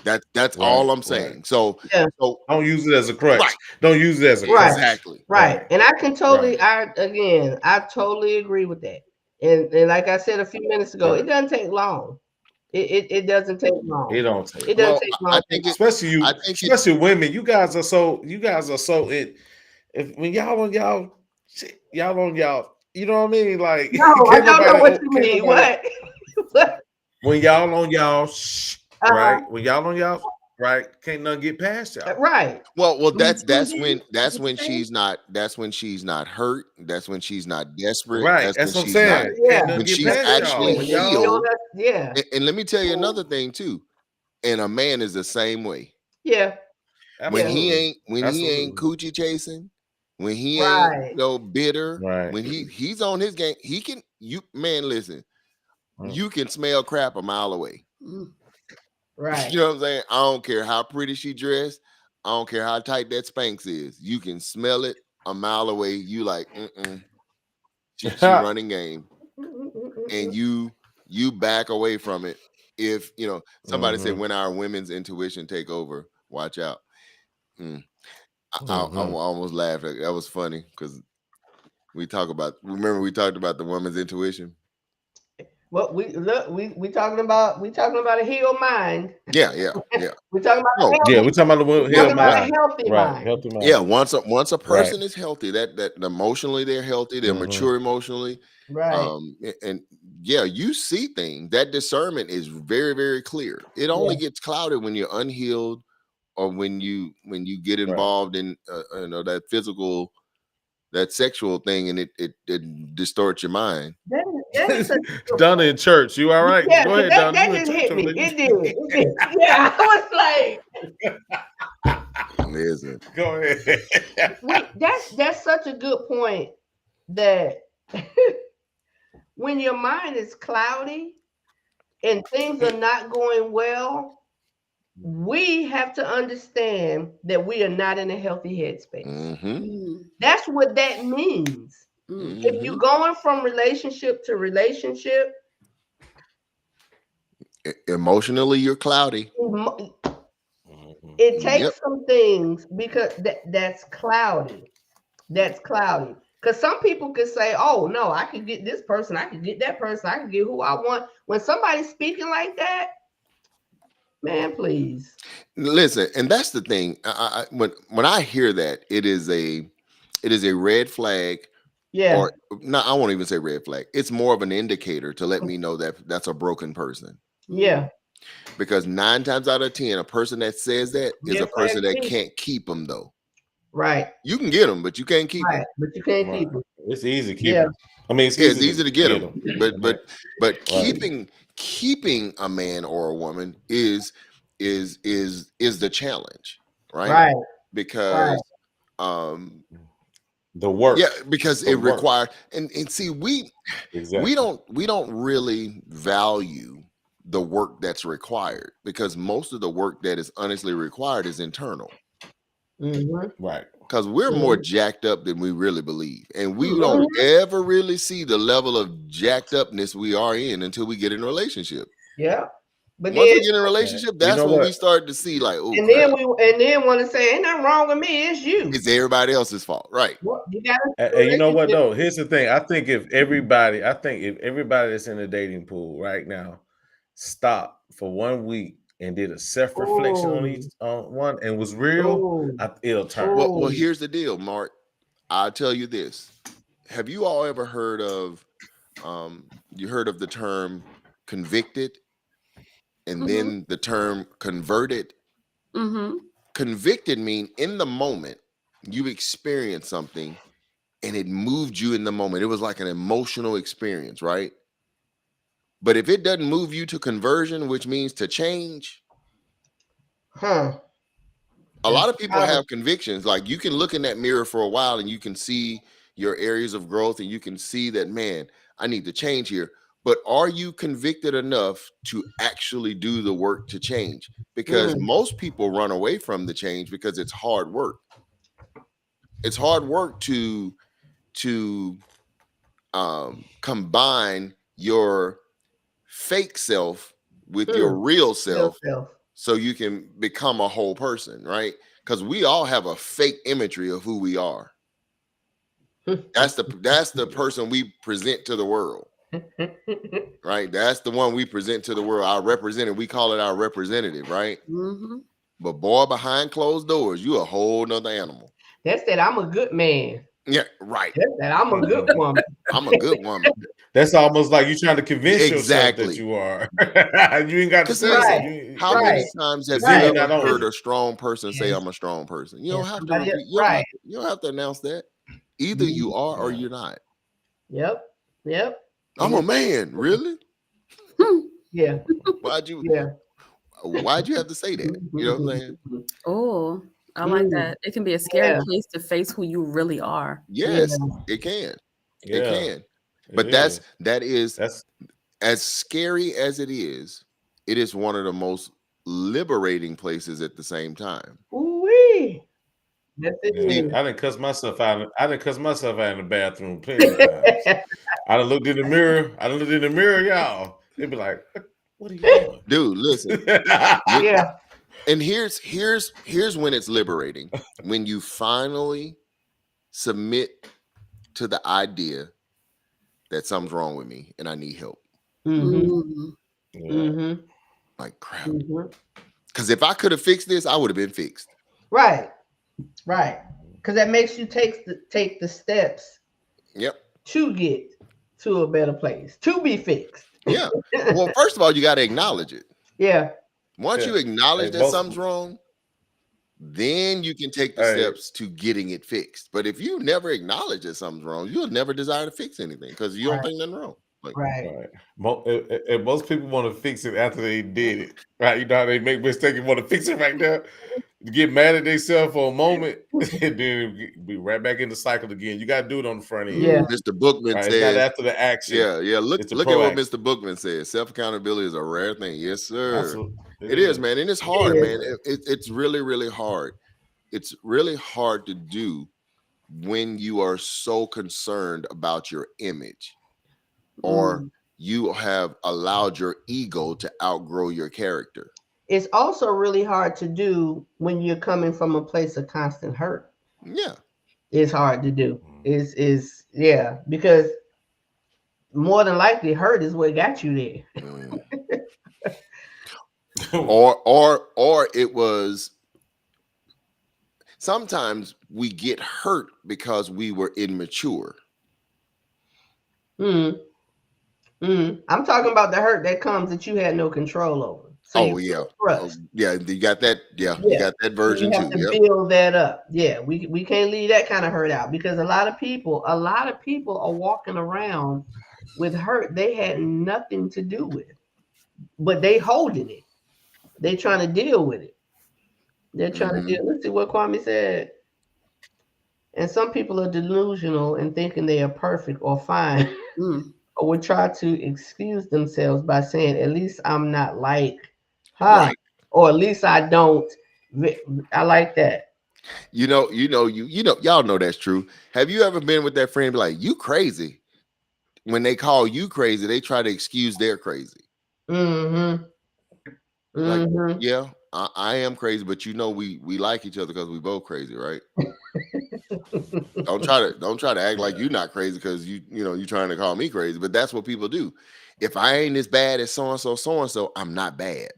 That's Right, all I'm right. saying. So, Yeah. so Don't use it as a crutch. right, Don't use it as a Right. crutch. exactly. Right. And I can totally, Right. I totally agree with that. And like I said a few minutes ago, it Right. doesn't take long. It doesn't take long. It don't take. It doesn't Well, take I long. think it, Especially you, I think it, especially women. You guys are so it. If when y'all on y'all, shit, y'all on y'all. You know what I mean? Like No, I can't don't know nobody. what you Can't mean. nobody. What? When y'all on y'all, right? Uh, When y'all on y'all, right? Can't nothing get past y'all. right. well, Me that's too, that's G. when she's not hurt. That's when she's not desperate. Right. That's That's when what I'm she's not saying. Yeah. Can't nothing when get she's past actually y'all. When You y'all, know, healed. yeah. And let me tell you another thing too. And a man is the same way. Yeah. When he absolutely, ain't absolutely, coochie chasing, when he ain't Right. bitter, right. when he's on his game, he can man, listen, Mm. you can smell crap a mile away. Mm. Right. You know what I'm saying? I don't care how pretty she dressed, I don't care how tight that Spanx is. You can smell it a mile away. You like, she running game, and you back away from it. If somebody said when our women's intuition take over, watch out. I almost laughed. That was funny because we talked about the woman's intuition. Well, we talking about a healed mind. Yeah. We're talking about No, Yeah, we're talking about the we're talking about a mind. healthy Right. mind. Healthy mind. yeah. Once a person Right. is healthy, that emotionally they're healthy, they're mature emotionally. Right. And yeah, you see things. That discernment is very, very clear. It only gets clouded when you're unhealed, or when you get involved in that physical, that sexual thing, and it distorts your mind. That is such a good Donna point. in church. You all right? Yeah, Go 'cause ahead, that Donna. You in just church hit over me. there? It did. It did. Yeah, I was like, Listen. Go ahead. that's such a good point that when your mind is cloudy and things are not going well, we have to understand that we are not in a healthy headspace. Mm-hmm. That's what that means. If you're going from relationship to relationship, Emotionally, you're cloudy. it takes some things because that's cloudy. That's cloudy. Because some people could say, oh, no, I can get this person, I can get that person, I can get who I want. When somebody's speaking like that, man, please. Listen, and that's the thing. When I hear that, it is a red flag. Yeah. Or no, I won't even say red flag. It's more of an indicator to let me know that that's a broken person. Yeah. Because 9 times out of 10, a person that says that is a person that can't keep them, though. Right. You can get them, but you can't keep them. But you can't keep them. It's easy to keep them. I mean, it's easy to get them. But Right. keeping a man or a woman is the challenge, right? Right. Because the work. Yeah, because it requires and see, we don't really value the work that's required, because most of the work that is honestly required is internal. Right. Because we're more jacked up than we really believe, and we don't ever really see the level of jacked upness we are in until we get in a relationship. Yeah. But once then, we get in a relationship, that's when we start to see, like, oh, and then want to say, ain't nothing wrong with me, it's you. It's everybody else's fault, right? Well, you gotta, and you know what though? Here's the thing. I think if everybody that's in the dating pool right now stopped for 1 week and did a self-reflection on each one and was real, it'll turn. Well, here's the deal, Mark. I'll tell you this. Have you all ever heard of the term convicted, and then the term converted? Convicted mean in the moment you experienced something and it moved you in the moment. It was like an emotional experience, right? But if it doesn't move you to conversion, which means to change, a lot of people have convictions. Like, you can look in that mirror for a while and you can see your areas of growth, and you can see that, man, I need to change here. But are you convicted enough to actually do the work to change? Because most people run away from the change because it's hard work. It's hard work to combine your fake self with your real self so you can become a whole person, right? Because we all have a fake imagery of who we are. That's the person we present to the world. Right? That's the one we present to the world. Our representative, we call it our representative, right? Mm-hmm. But boy, behind closed doors, you a whole nother animal. That's that I'm a good man. Yeah, right. That's that I'm a good woman. I'm a good woman. That's almost like you trying to convince Exactly. yourself that you are. You ain't got to say Right. How many times have you ever heard a strong person say, I'm a strong person? You don't have to you don't have to announce that. Either you are or you're not. Yep. I'm a man, really? Yeah. Why'd you have to say that? You know what I'm saying? Oh, I like that. It can be a scary place to face who you really are. Yes, it can. Yeah. It can. But that is as scary as it is one of the most liberating places at the same time. Ooh-wee. That's it. I didn't cuss myself out. I didn't cuss myself out in the bathroom plenty of times. I done looked in the mirror. Y'all. They'd be like, "What are you doing, dude? Listen." Yeah. And here's when it's liberating, when you finally submit to the idea that something's wrong with me and I need help. Like crap. Because if I could have fixed this, I would have been fixed. Right. Because that makes you take the steps. Yep. To get to a better place, to be fixed. Yeah. Well, first of all, you got to acknowledge it. Yeah. Once you acknowledge that something's wrong, then you can take the steps to getting it fixed. But if you never acknowledge that something's wrong, you'll never desire to fix anything because you don't think nothing wrong. Like, right. And most people want to fix it after they did it. Right? You know how they make mistakes and want to fix it right there. Get mad at themselves for a moment and then be right back in the cycle again. You got to do it on the front end. Yeah. Mr. Bookman says, it's not after the action. Yeah. Look at what Mr. Bookman says. Self-accountability is a rare thing. Yes, sir. Absolutely. It is, man. And it's hard, man. It's really, really hard. It's really hard to do when you are so concerned about your image or you have allowed your ego to outgrow your character. It's also really hard to do when you're coming from a place of constant hurt. Yeah. It's hard to do. Is because more than likely hurt is what got you there. or it was sometimes we get hurt because we were immature. I'm talking about the hurt that comes that you had no control over. So you got that. Yeah, you got that version too. You have to build that up. Yeah, we can't leave that kind of hurt out because a lot of people are walking around with hurt they had nothing to do with, but they holding it. They trying to deal with it. They're trying to deal. Let's see what Kwame said. And some people are delusional and thinking they are perfect or fine, or would try to excuse themselves by saying, "At least I'm not like." Right. Or at least I don't. I like that. You know, y'all know that's true. Have you ever been with that friend and be like, "You crazy"? When they call you crazy, they try to excuse their crazy. Like, yeah, I am crazy, but we like each other because we both crazy, right? Don't try to act like you're not crazy because you're trying to call me crazy. But that's what people do. If I ain't as bad as so and so, I'm not bad.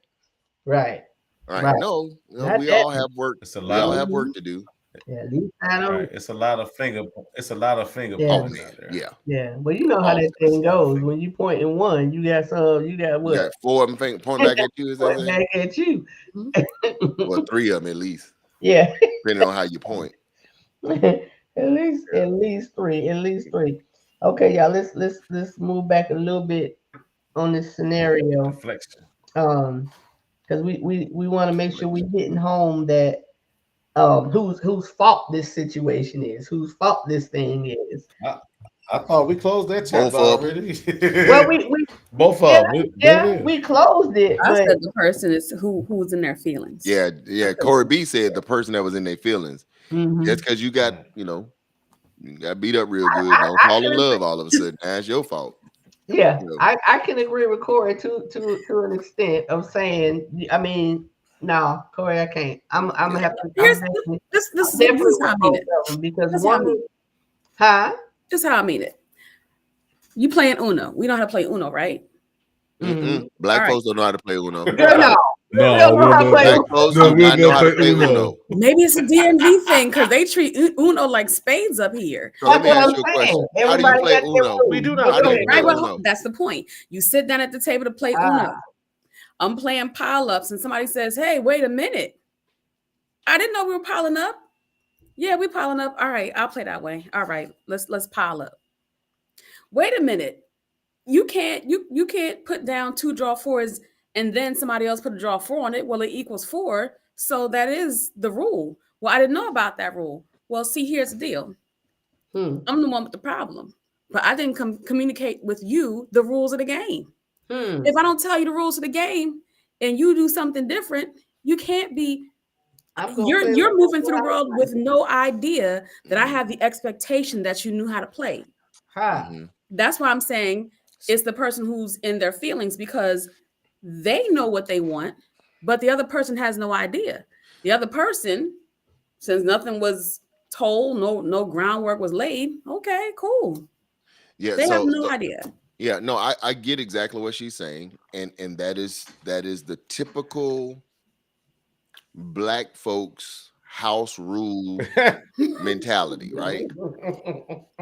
Right. No, we all have work. We all have work to do. Yeah, at least I don't. Right. It's a lot of finger pointing. Yeah. Well, you know how that thing goes. When you point in one, you got what? You got 4 of them fingers pointing back at you. Pointing back at you. Well, 3 of them at least. Yeah. Depending on how you point. At least three. Okay, y'all. Let's move back a little bit on this scenario. Reflection. Because we want to make sure we're hitting home that whose fault this situation is, whose fault this thing is. I thought we closed that chapter Both of them. already. Well, we both yeah, of them. yeah, we closed it, I but said the person is who's in their feelings. Yeah. Corey B said the person that was in their feelings. Mhm. That's because you got beat up real good. Don't fall in love all of a sudden. That's your fault. Yeah, You know. I can agree with Corey to an extent of saying, I mean, no, Corey, I can't. I'm gonna have to. Here's I'm this definitely is how I with mean both it. of them because This is how I one, mean it. huh? This is how I mean it. You playing Uno. We know how to play Uno, right? Mhm. Black All right. folks don't know how to play Uno. Girl, no, we No, don't know how to play Black Uno. folks No, do we not know don't how to play play Uno. Uno. Maybe it's a DMV thing because they treat Uno like spades up here. So let That's me what ask I'm you a saying. question. How do you Everybody play got their Uno? rules. We do But not How do go you ahead. play Right, Uno? that's the point. You sit down at the table to play Ah. Uno. I'm playing pile ups, and somebody says, "Hey, wait a minute! I didn't know we were piling up." Yeah, we piling up. All right, I'll play that way. All right, let's pile up. Wait a minute. You can't put down 2 draw 4s and then somebody else put a draw 4 on it. Well, it equals 4, so that is the rule. Well, I didn't know about that rule. Well, see, here's the deal. I'm the one with the problem, but I didn't communicate with you the rules of the game. If I don't tell you the rules of the game and you do something different, you can't be. You're moving through the world with no idea that I have the expectation that you knew how to play. That's why I'm saying it's the person who's in their feelings because they know what they want, but the other person has no idea. The other person, since nothing was told, no groundwork was laid. Okay, cool. Yeah, they have no idea. Yeah, no, I get exactly what she's saying, and that is the typical Black folks house rule mentality, right?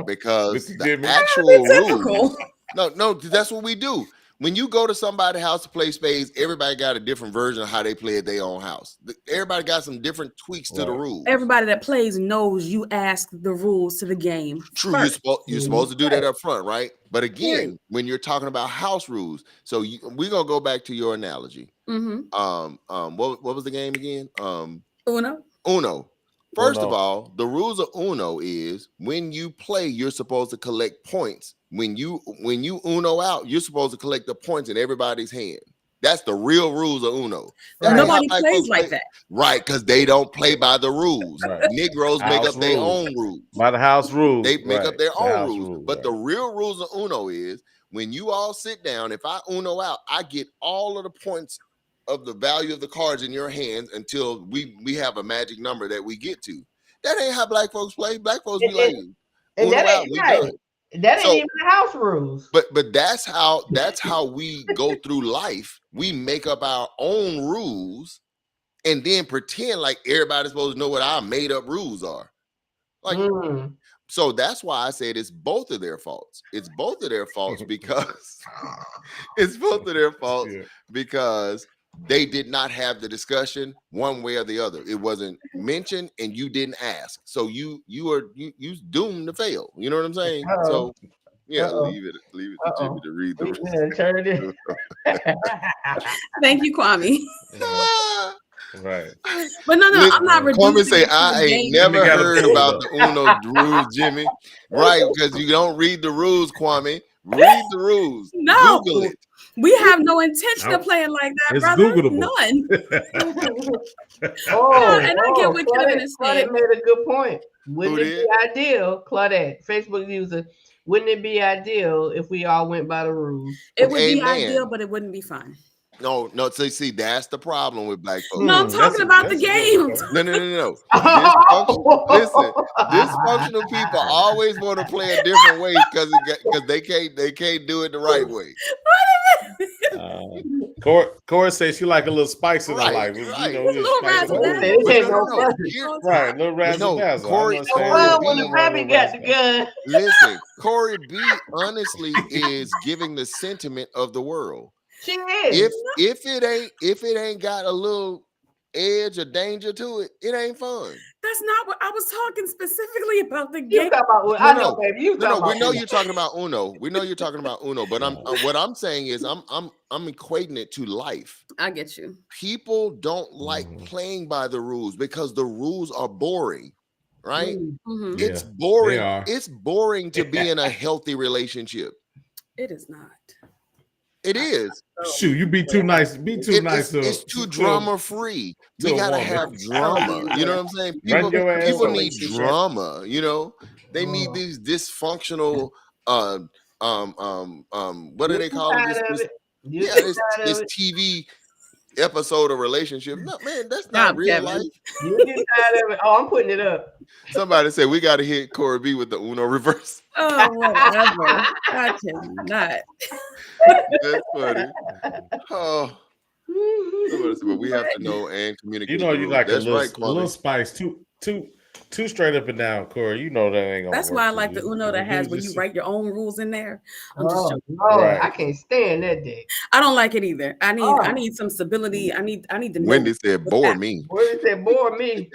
Because Mr. the Jimmy. actual Typical. rules, no, that's what we do. When you go to somebody's house to play spades, everybody got a different version of how they play at their own house. Everybody got some different tweaks to the rules. Everybody that plays knows you ask the rules to the game. True, you're supposed to do that up front, right? But again, when you're talking about house rules, so we're gonna go back to your analogy. What was the game again? Uno. First of all, the rules of Uno is when you play, you're supposed to collect points. When you Uno out, you're supposed to collect the points in everybody's hand. That's the real rules of Uno. Nobody plays like that. Right, because they don't play by the rules. Right. Negroes make up their own rules. By the house rules. They make up their own rules. Rule, but the real rules of Uno is when you all sit down, if I Uno out, I get all of the points of the value of the cards in your hands until we have a magic number that we get to. That ain't how Black folks play. Black folks be like, and Uno that out, ain't we right. done. That ain't even the house rules. But that's how we go through life. We make up our own rules and then pretend like everybody's supposed to know what our made up rules are. Like, so that's why I said it's both of their faults. It's both of their faults because because they did not have the discussion one way or the other. It wasn't mentioned and you didn't ask. So you doomed to fail. You know what I'm saying? So yeah, leave it to Jimmy to read the Thank you, Kwame. Right. But no, I'm not reducing. Kwame say I ain't never heard about the Uno rules, Jimmy. Right, because you don't read the rules, Kwame. Read the rules. No. Google it. We have no intention of playing like that, brother. None. And I get what Kevin is saying. Claudette made a good point. Wouldn't it be ideal, Claudette, Facebook user, wouldn't it be ideal if we all went by the rules? It would be ideal, but it wouldn't be fun. No. So see, that's the problem with Black folks. No, I'm talking about the game. No. Dysfunctional people always want to play a different way because they can't do it the right way. Cora says she like a little spice in her life. Right. Little razzle dazzle. Corey when the rabbit got the gun. Listen, Corey B honestly is giving the sentiment of the world. She is. If it ain't got a little edge or danger to it, it ain't fun. That's not what I was talking specifically about. The You game. talk about I know, baby. You No, talk about we know Uno. you're talking about Uno. We know you're talking about Uno, but what I'm saying is I'm equating it to life. I get you. People don't like playing by the rules because the rules are boring, right? Mhm. Yeah, It's boring. they are. It's boring to be in a healthy relationship. It is not. It is. Shoot, you be too nice. Be too nice. It's too drama free. We to a gotta woman. have drama. You know what I'm saying? Run your ass People over. need drama. You know, they need these dysfunctional. What do they call it? This TV episode of relationship. No, man, that's not real Kevin. life. You get tired of it. Oh, I'm putting it up. Somebody said we got to hit Corey B with the Uno reverse. Oh, whatever. I cannot. That's funny. Oh, somebody said, but we have to know and communicate. You know, you like that's a little, right, a little spice. Too straight up and down, Corey. You know that ain't gonna. That's work why I for like you. the Uno that has when you write your own rules in there. I'm just joking. No, Right. I can't stand that day. I don't like it either. I need some stability. I need to know. Wendy said, "Bore me." Wendy said, "Bore me."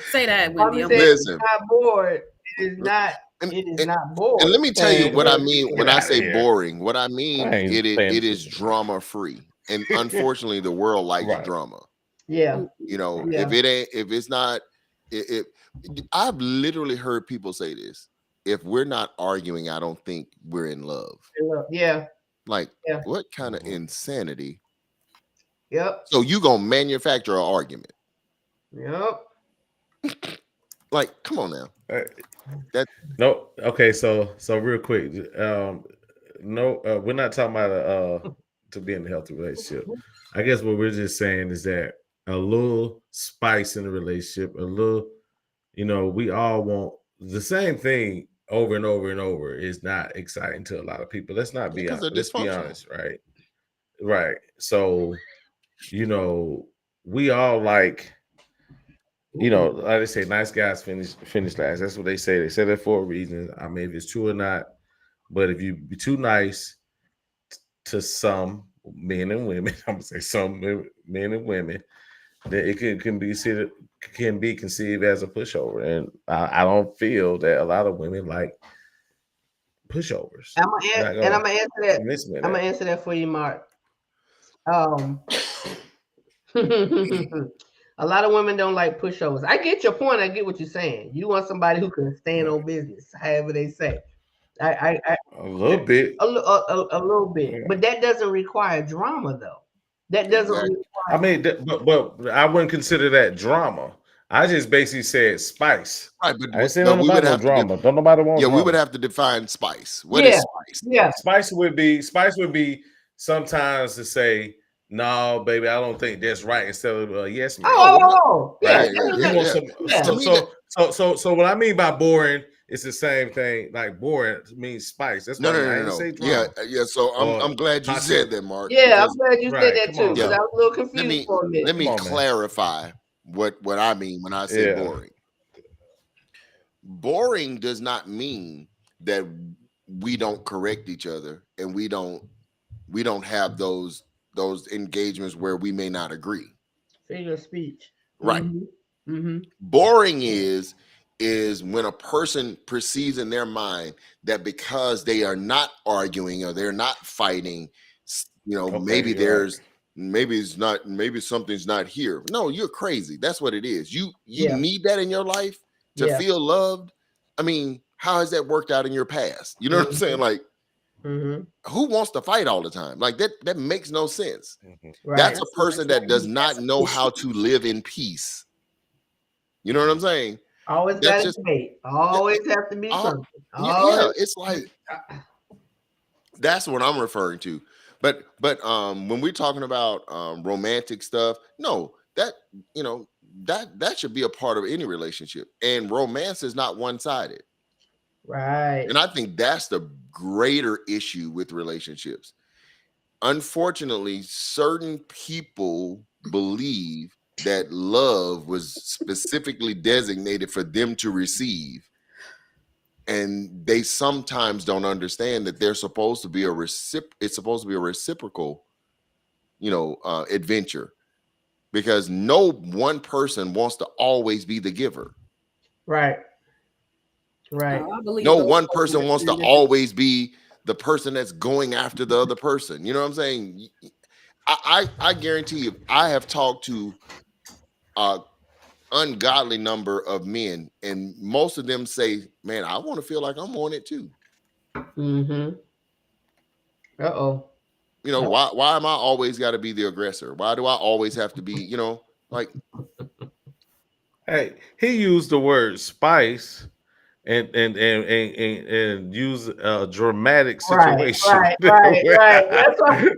Say that, Wendy. Listen. It's not bored. It is not. It is not bored. And let me tell you what I mean when I say here. boring. What I mean, it is fancy. drama free, and unfortunately, the world likes drama. Yeah. You know, Yeah. if it's not, I've literally heard people say this. If we're not arguing, I don't think we're in love. Yeah. Like, what kind of insanity? Yep. So you gonna manufacture an argument? Yep. Like, come on now. No. Okay. So real quick. No, we're not talking about to be in a healthy relationship. I guess what we're just saying is that a little spice in the relationship, a little, you know, we all want the same thing over and over and over is not exciting to a lot of people. Let's not be honest. Let's be honest, right? Right. So, you know, we all like, you know, like they say, nice guys finish last. That's what they say. They say that for a reason. I mean, if it's true or not, but if you be too nice to some men and women, I'm gonna say some men and women, that it can be conceived as a pushover, and I don't feel that a lot of women like pushovers. I'm gonna answer that. I'm gonna answer that for you, Mark. A lot of women don't like pushovers. I get your point. I get what you're saying. You want somebody who can stand on business, however they say. A little bit, Yeah. but that doesn't require drama, though. That doesn't. Exactly. I mean, but I wouldn't consider that drama. I just basically said spice. Right, but I didn't say nothing about no drama. Don't nobody want. Yeah, drama. we would have to define spice. What is spice? Yeah, spice would be sometimes to say, "No, baby, I don't think that's right," instead of yes, man. So what I mean by boring. It's the same thing. Like boring means spice. That's no. Say Yeah. So I'm glad you said that, Mark. Yeah, I'm glad you said that too. Yeah. I was a little confused for a minute. Let me clarify what I mean when I say boring. Boring does not mean that we don't correct each other and we don't have those engagements where we may not agree. Figure of speech. Right. Mm-hmm. Boring is when a person perceives in their mind that because they are not arguing or they're not fighting, you know, maybe something's not here. No, you're crazy. That's what it is. You need that in your life to feel loved. I mean, how has that worked out in your past? You know what I'm saying? Like, who wants to fight all the time? Like that makes no sense. Right. That's a person that does not know how to live in peace. You know what I'm saying? Always got to be. Always have to be something. Yeah, it's like that's what I'm referring to. But when we're talking about romantic stuff, no, that that should be a part of any relationship. And romance is not one-sided. Right. And I think that's the greater issue with relationships. Unfortunately, certain people believe that love was specifically designated for them to receive, and they sometimes don't understand that they're supposed to be it's supposed to be a reciprocal, adventure. because no one person wants to always be the giver. Right. Right. I believe No those one folks person wants to understand always be the person that's going after the other person. You know what I'm saying? I guarantee you, I have talked to ungodly number of men, and most of them say, "Man, I want to feel like I'm on it too." Mm-hmm. Uh-oh. You know, why am I always got to be the aggressor? Why do I always have to be, you know, like, Hey, he used the word spice and use a dramatic Right, situation. right. That's why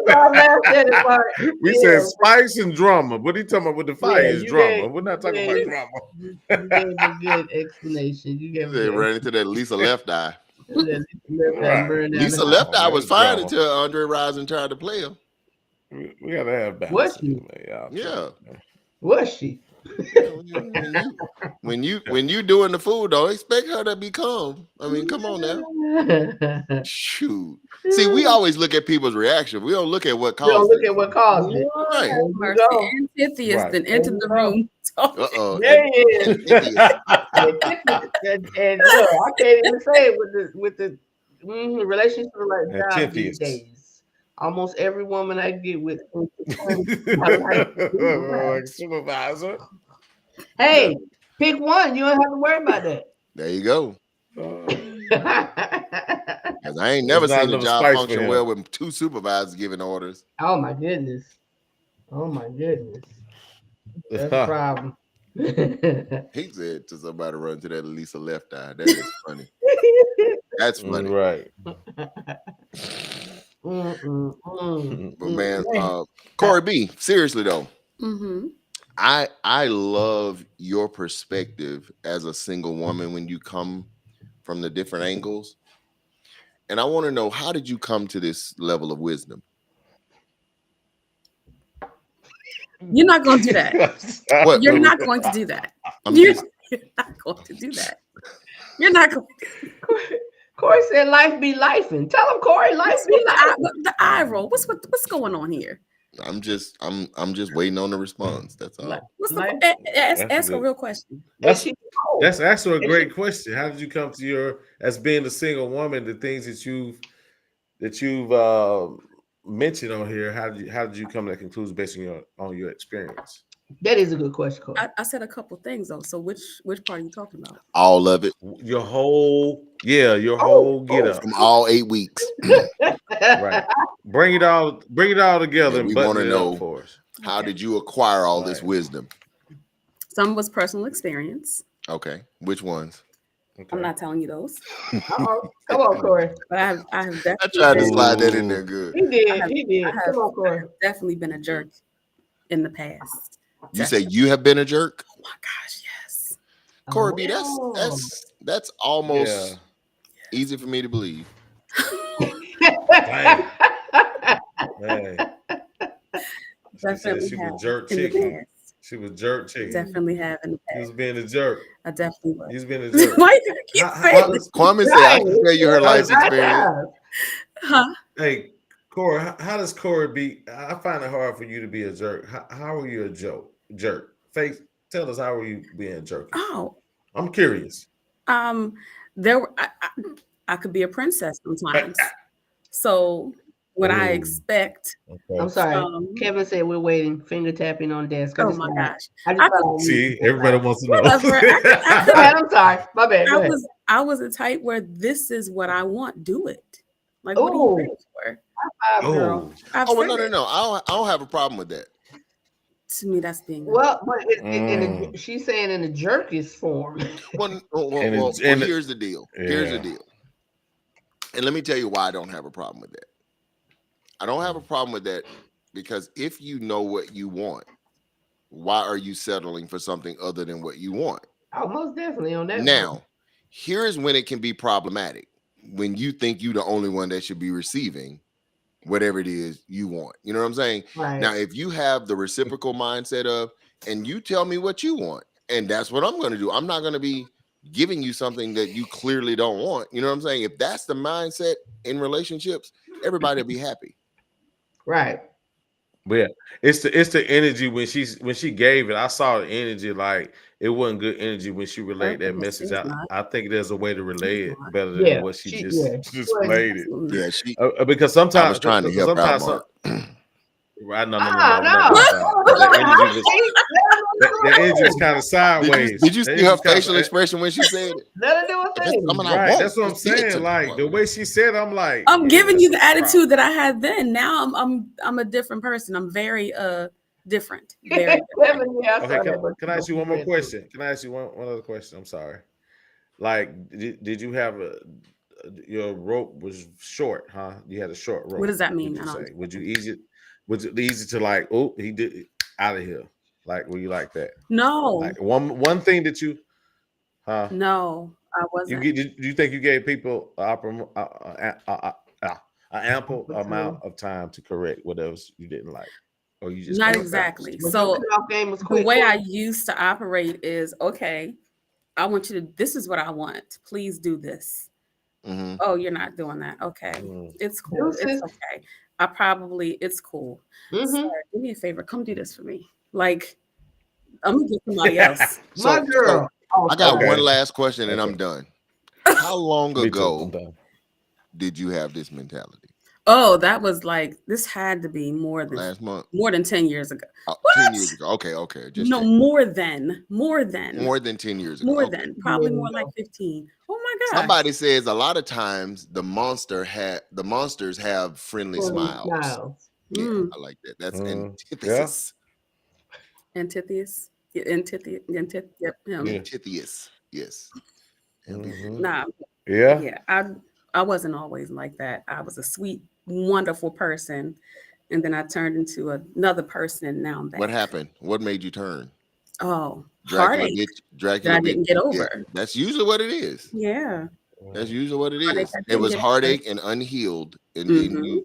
I laughed at it. Mark. We Yeah, said spice and drama. What are you talking about with the fire yeah, is you drama. gave- We're not talking you about gave- drama. you gave a good explanation. You gave a they good run into that Lisa Left Eye. Right. Lisa Come Left on, Eye man, was it's fine drama. until Andre Rison tried to play her. We gotta have balance. Was in she? it, man. Y'all Yeah. trying, man. Was she? When you doing the food, don't expect her to be calm. I mean, come on now. Shoot. See, we always look at people's reaction. We don't look at what You don't caused look it. at what caused it. Lord Right. have There you mercy. go. And Tithias Right. then entered the There you room. Uh-oh. There he is. And And look, I can't even say it with the relationship like And job these Tithias. days. Almost every woman I get with. Like supervisor. Hey, pick one. You don't have to worry about that. there you go. Oh 'Cause I ain't never There's not seen a enough job spice for function him. well with two supervisors giving orders. my goodness. Oh my goodness. That's a problem. He said to somebody run to that Lisa Left Eye. That is funny. That's funny. Right. But man, Corey B, seriously though, Mm-hmm. I love your perspective as a single woman when you come from the different angles. And I want to know, how did you come to this level of wisdom? You're not going to do that. What? You're not going to do that. I'm You're just, not going to do that. You're not going to. Corey said life be lifing. Tell him, Corey, life be life. The eye roll. What's going on here? I'm just waiting on the response. That's all. What's Life- ask a real question. That's And that's actually a great question. How did you come to your, as being a single woman, the things that you've mentioned on here? How did you come to that conclusion based on your experience? that is a good question, Corey. I said a couple things though. So which part are you talking about? All of it Your whole get up. from all 8 weeks. Right. Bring it all together And and we button wanna it know up for us. How did you acquire all this Right. wisdom? Some was personal experience. Okay, which ones? Okay. I'm not telling you those, Uh-oh. Come on, Corey. but I have I definitely tried to been, slide that in there good. He did. have- He did. I have- Come on, Corey. definitely been a jerk in the past. You say you have been a jerk? Oh my gosh, yes. Corey B, Oh. that's almost Yeah. easy for me to believe. Dang. Hey. She said Definitely she have was jerk in the chicken. past. She was jerk chicken. Definitely have in the You past. was being a jerk. I definitely was. You was being a jerk. Why you keep How- saying this? Kwame said, I can tell you her life experience. Huh? Hey, Corey, how does Corey be? I find it hard for you to be a jerk. How are you a jerk? Face, tell us, how are you being a jerk? Oh, I'm curious. there were, I could be a princess sometimes. So what I Ooh. expect. Okay. I'm sorry. Um, Kevin said we're waiting. Finger tapping on desk. I Oh just my thought- gosh. I just I thought I'd See, read. everybody wants to know. Whatever. I Go ahead. I'm sorry. My bad. Go ahead. I was a type where this is what I want. Do it. Like what are you Ooh. waiting for? Five, girl. Oh, I've Oh, well, said no. it. I don't have a problem with that. To me, that's being Well, but she's saying in the jerkiest form. Well, And here's the deal. Here's the Yeah. deal. And let me tell you why I don't have a problem with that. I don't have a problem with that because if you know what you want, why are you settling for something other than what you want? Oh, most definitely on that. Now, here's when it can be problematic. When you think you're the only one that should be receiving whatever it is you want. You know what I'm saying? Right. Now, if you have the reciprocal mindset of, and you tell me what you want, and that's what I'm going to do. I'm not going to be giving you something that you clearly don't want. You know what I'm saying? If that's the mindset in relationships, everybody will be happy. Right. But yeah, it's the energy when she gave it. I saw the energy, like it wasn't good energy when she relayed that message. It's not. I think there's a way to relay It's it not. better than Yeah, what she she just yeah. just Well, played it. Absolutely Yeah, not. she. Because I was sometimes, trying to help out, sometimes, Mark. right? No, No. we're not gonna stop. The energy was the energy was kind of Did sideways. you The see energy her was kinda- facial expression when she said it? Let her do a If it's thing. something I Right, want, that's what I'm just give it to saying. me. Like the way she said, I'm like, I'm yeah, giving that's you the a problem. attitude that I had then. Now I'm a different person. I'm very different. Very different. Okay, can I ask you one more question? Can I ask you one other question? I'm sorry. Like, did you have your rope was short, huh? You had a short rope. What does that mean? Would you I don't say? Was it easy to like, oh, he did it out of here? Like, were you like that? No, Like one thing that you, huh? no, I wasn't. Do you think you gave people an ample amount of time to correct whatever you didn't like, or you just Not went exactly. backwards? So game was the quick. way I used to operate is okay. I want you to. This is what I want. Please do this. Mm-hmm. Oh, you're not doing that. Okay, it's cool. Deuces. It's okay. It's cool. Sir, do me a favor. Come do this for me. Like I'm gonna get somebody else. My girl. I got Okay. one last question and I'm done. How long Me too. I'm ago done. did you have this mentality? Oh, that was like this had to be more than Last month? more than 10 years ago. Oh, What? 10 years ago. Okay. Just No, 10. more than More than 10 years ago. more Okay. than probably more like 15. Oh my god. Somebody says a lot of times the monsters have friendly smiles. Yeah, Mm. I like that. That's Mm. antithesis. Antithesis. Yep. Him. Yeah. Antithesis. Yes. Mhm. Nah. Yeah. Yeah. I wasn't always like that. I was a sweet, wonderful person. And then I turned into another person and now I'm back. What happened? What made you turn? Oh, Dracula heartache bit. that Dracula I bit. didn't get Yeah, over. that's usually what it is. Yeah. That's usually what it Heartache is. I It didn't was get over. heartache and unhealed, and Mhm.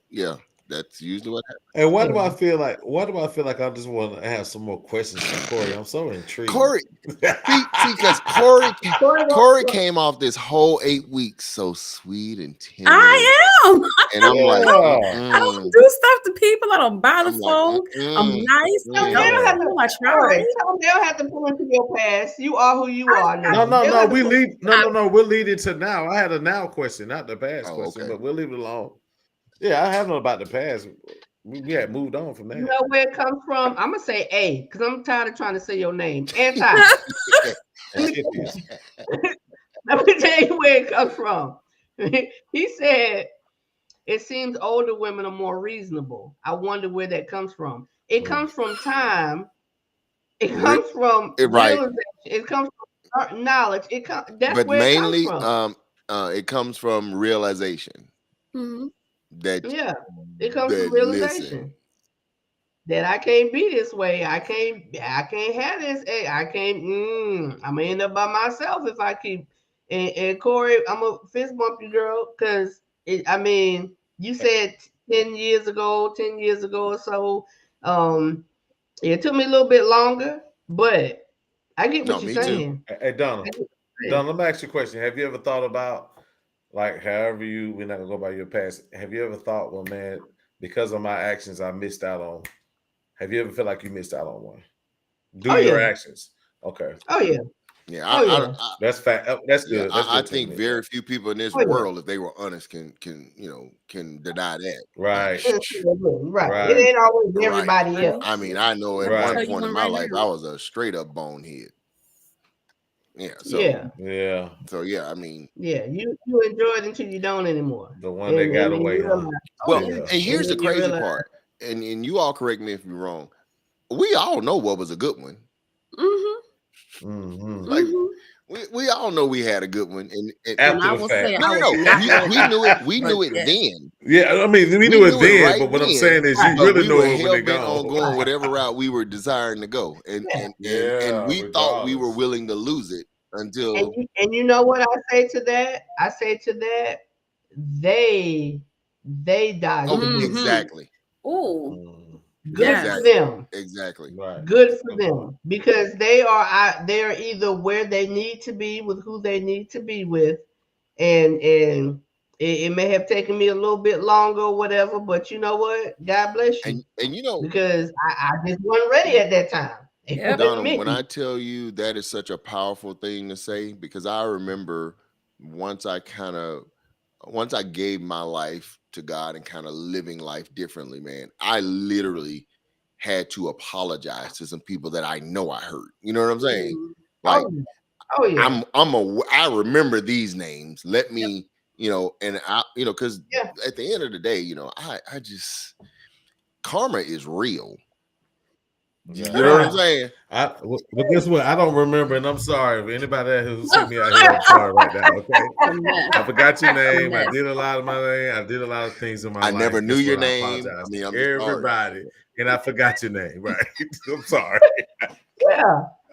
that's usually what happens. And why do I feel like? Why do I feel like I just want to have some more questions for Corey? I'm so intrigued. Corey, see, because Corey came off this whole 8 weeks so sweet and tender. I am. And I'm like, I don't do stuff to people. I don't bother I'm like, folk. I'm nice. They don't have to, I try. they don't have to pull into your past. You are who you are now. No. We leave. No. We're leading to now. I had a now question, not the past Oh, question, okay. but we'll leave it alone. Yeah, I have known about the past. We had moved on from that. You know where it comes from? I'm gonna say A because I'm tired of trying to say your name. Anti. Let me tell you where it comes from. He said, "It seems older women are more reasonable." I wonder where that comes from. It comes from time. It comes from realization. It comes from knowledge. That's where mainly, it comes from. it comes from realization. Mhm. That it comes from realization that I can't be this way. I can't have this. I can't. I'm gonna end up by myself if I keep. And Corey, I'm gonna fist bump you, girl, because you said 10 years ago or so. It took me a little bit longer, but I get what you're saying. Hey, Donna, let me ask you a question. Have you ever thought about, like, we're not gonna go by your past. Have you ever thought, well, man, because of my actions, I missed out on? Have you ever felt like you missed out on one? Your actions. Okay. Oh yeah. Yeah. That's fact. That's good. Yeah, That's I good think me. very few people in this world, if they were honest, can deny that. Right. Right. It ain't always everybody else. I mean, I know at one point in my life, I was a straight up bonehead. Yeah. So yeah. So yeah, I mean, yeah, you enjoy it until you don't anymore. The one that got away. Well, and here's the crazy part, and you all correct me if you're wrong. We all know what was a good one. Like we all know we had a good one, and after the fact. No, we knew it then. Yeah, I mean, we knew it then, right but what then, I'm saying is, you really know it when they on going whatever route we were desiring to go, and we thought we were willing to lose it until. And you know what I say to that? I say to that, they died. Exactly. Oh. Good for them. Exactly. Right. Good for them, because they're either where they need to be with who they need to be with, and It may have taken me a little bit longer or whatever, but you know what? God bless you. And you know, Because I just wasn't ready at that time. Yep. Donna, Admit when me. I tell you that is such a powerful thing to say, because I remember once I gave my life to God and kind of living life differently, man, I literally had to apologize to some people that I know I hurt. You know what I'm saying? Like, Oh, yeah. Oh yeah. I remember these names. Let me, and I, because Yeah. at the end of the day, I just, karma is real. You Yeah. know what I'm saying? But guess what? I don't remember, and I'm sorry. If anybody who see me out here, I'm sorry right now. Okay, A mess. I forgot your name. I mess. did a lot of my name. I did a lot of things in my I life. never knew Guess your what? I name. apologize I mean, I'm to just sorry. everybody, and I forgot your name. Right? I'm sorry.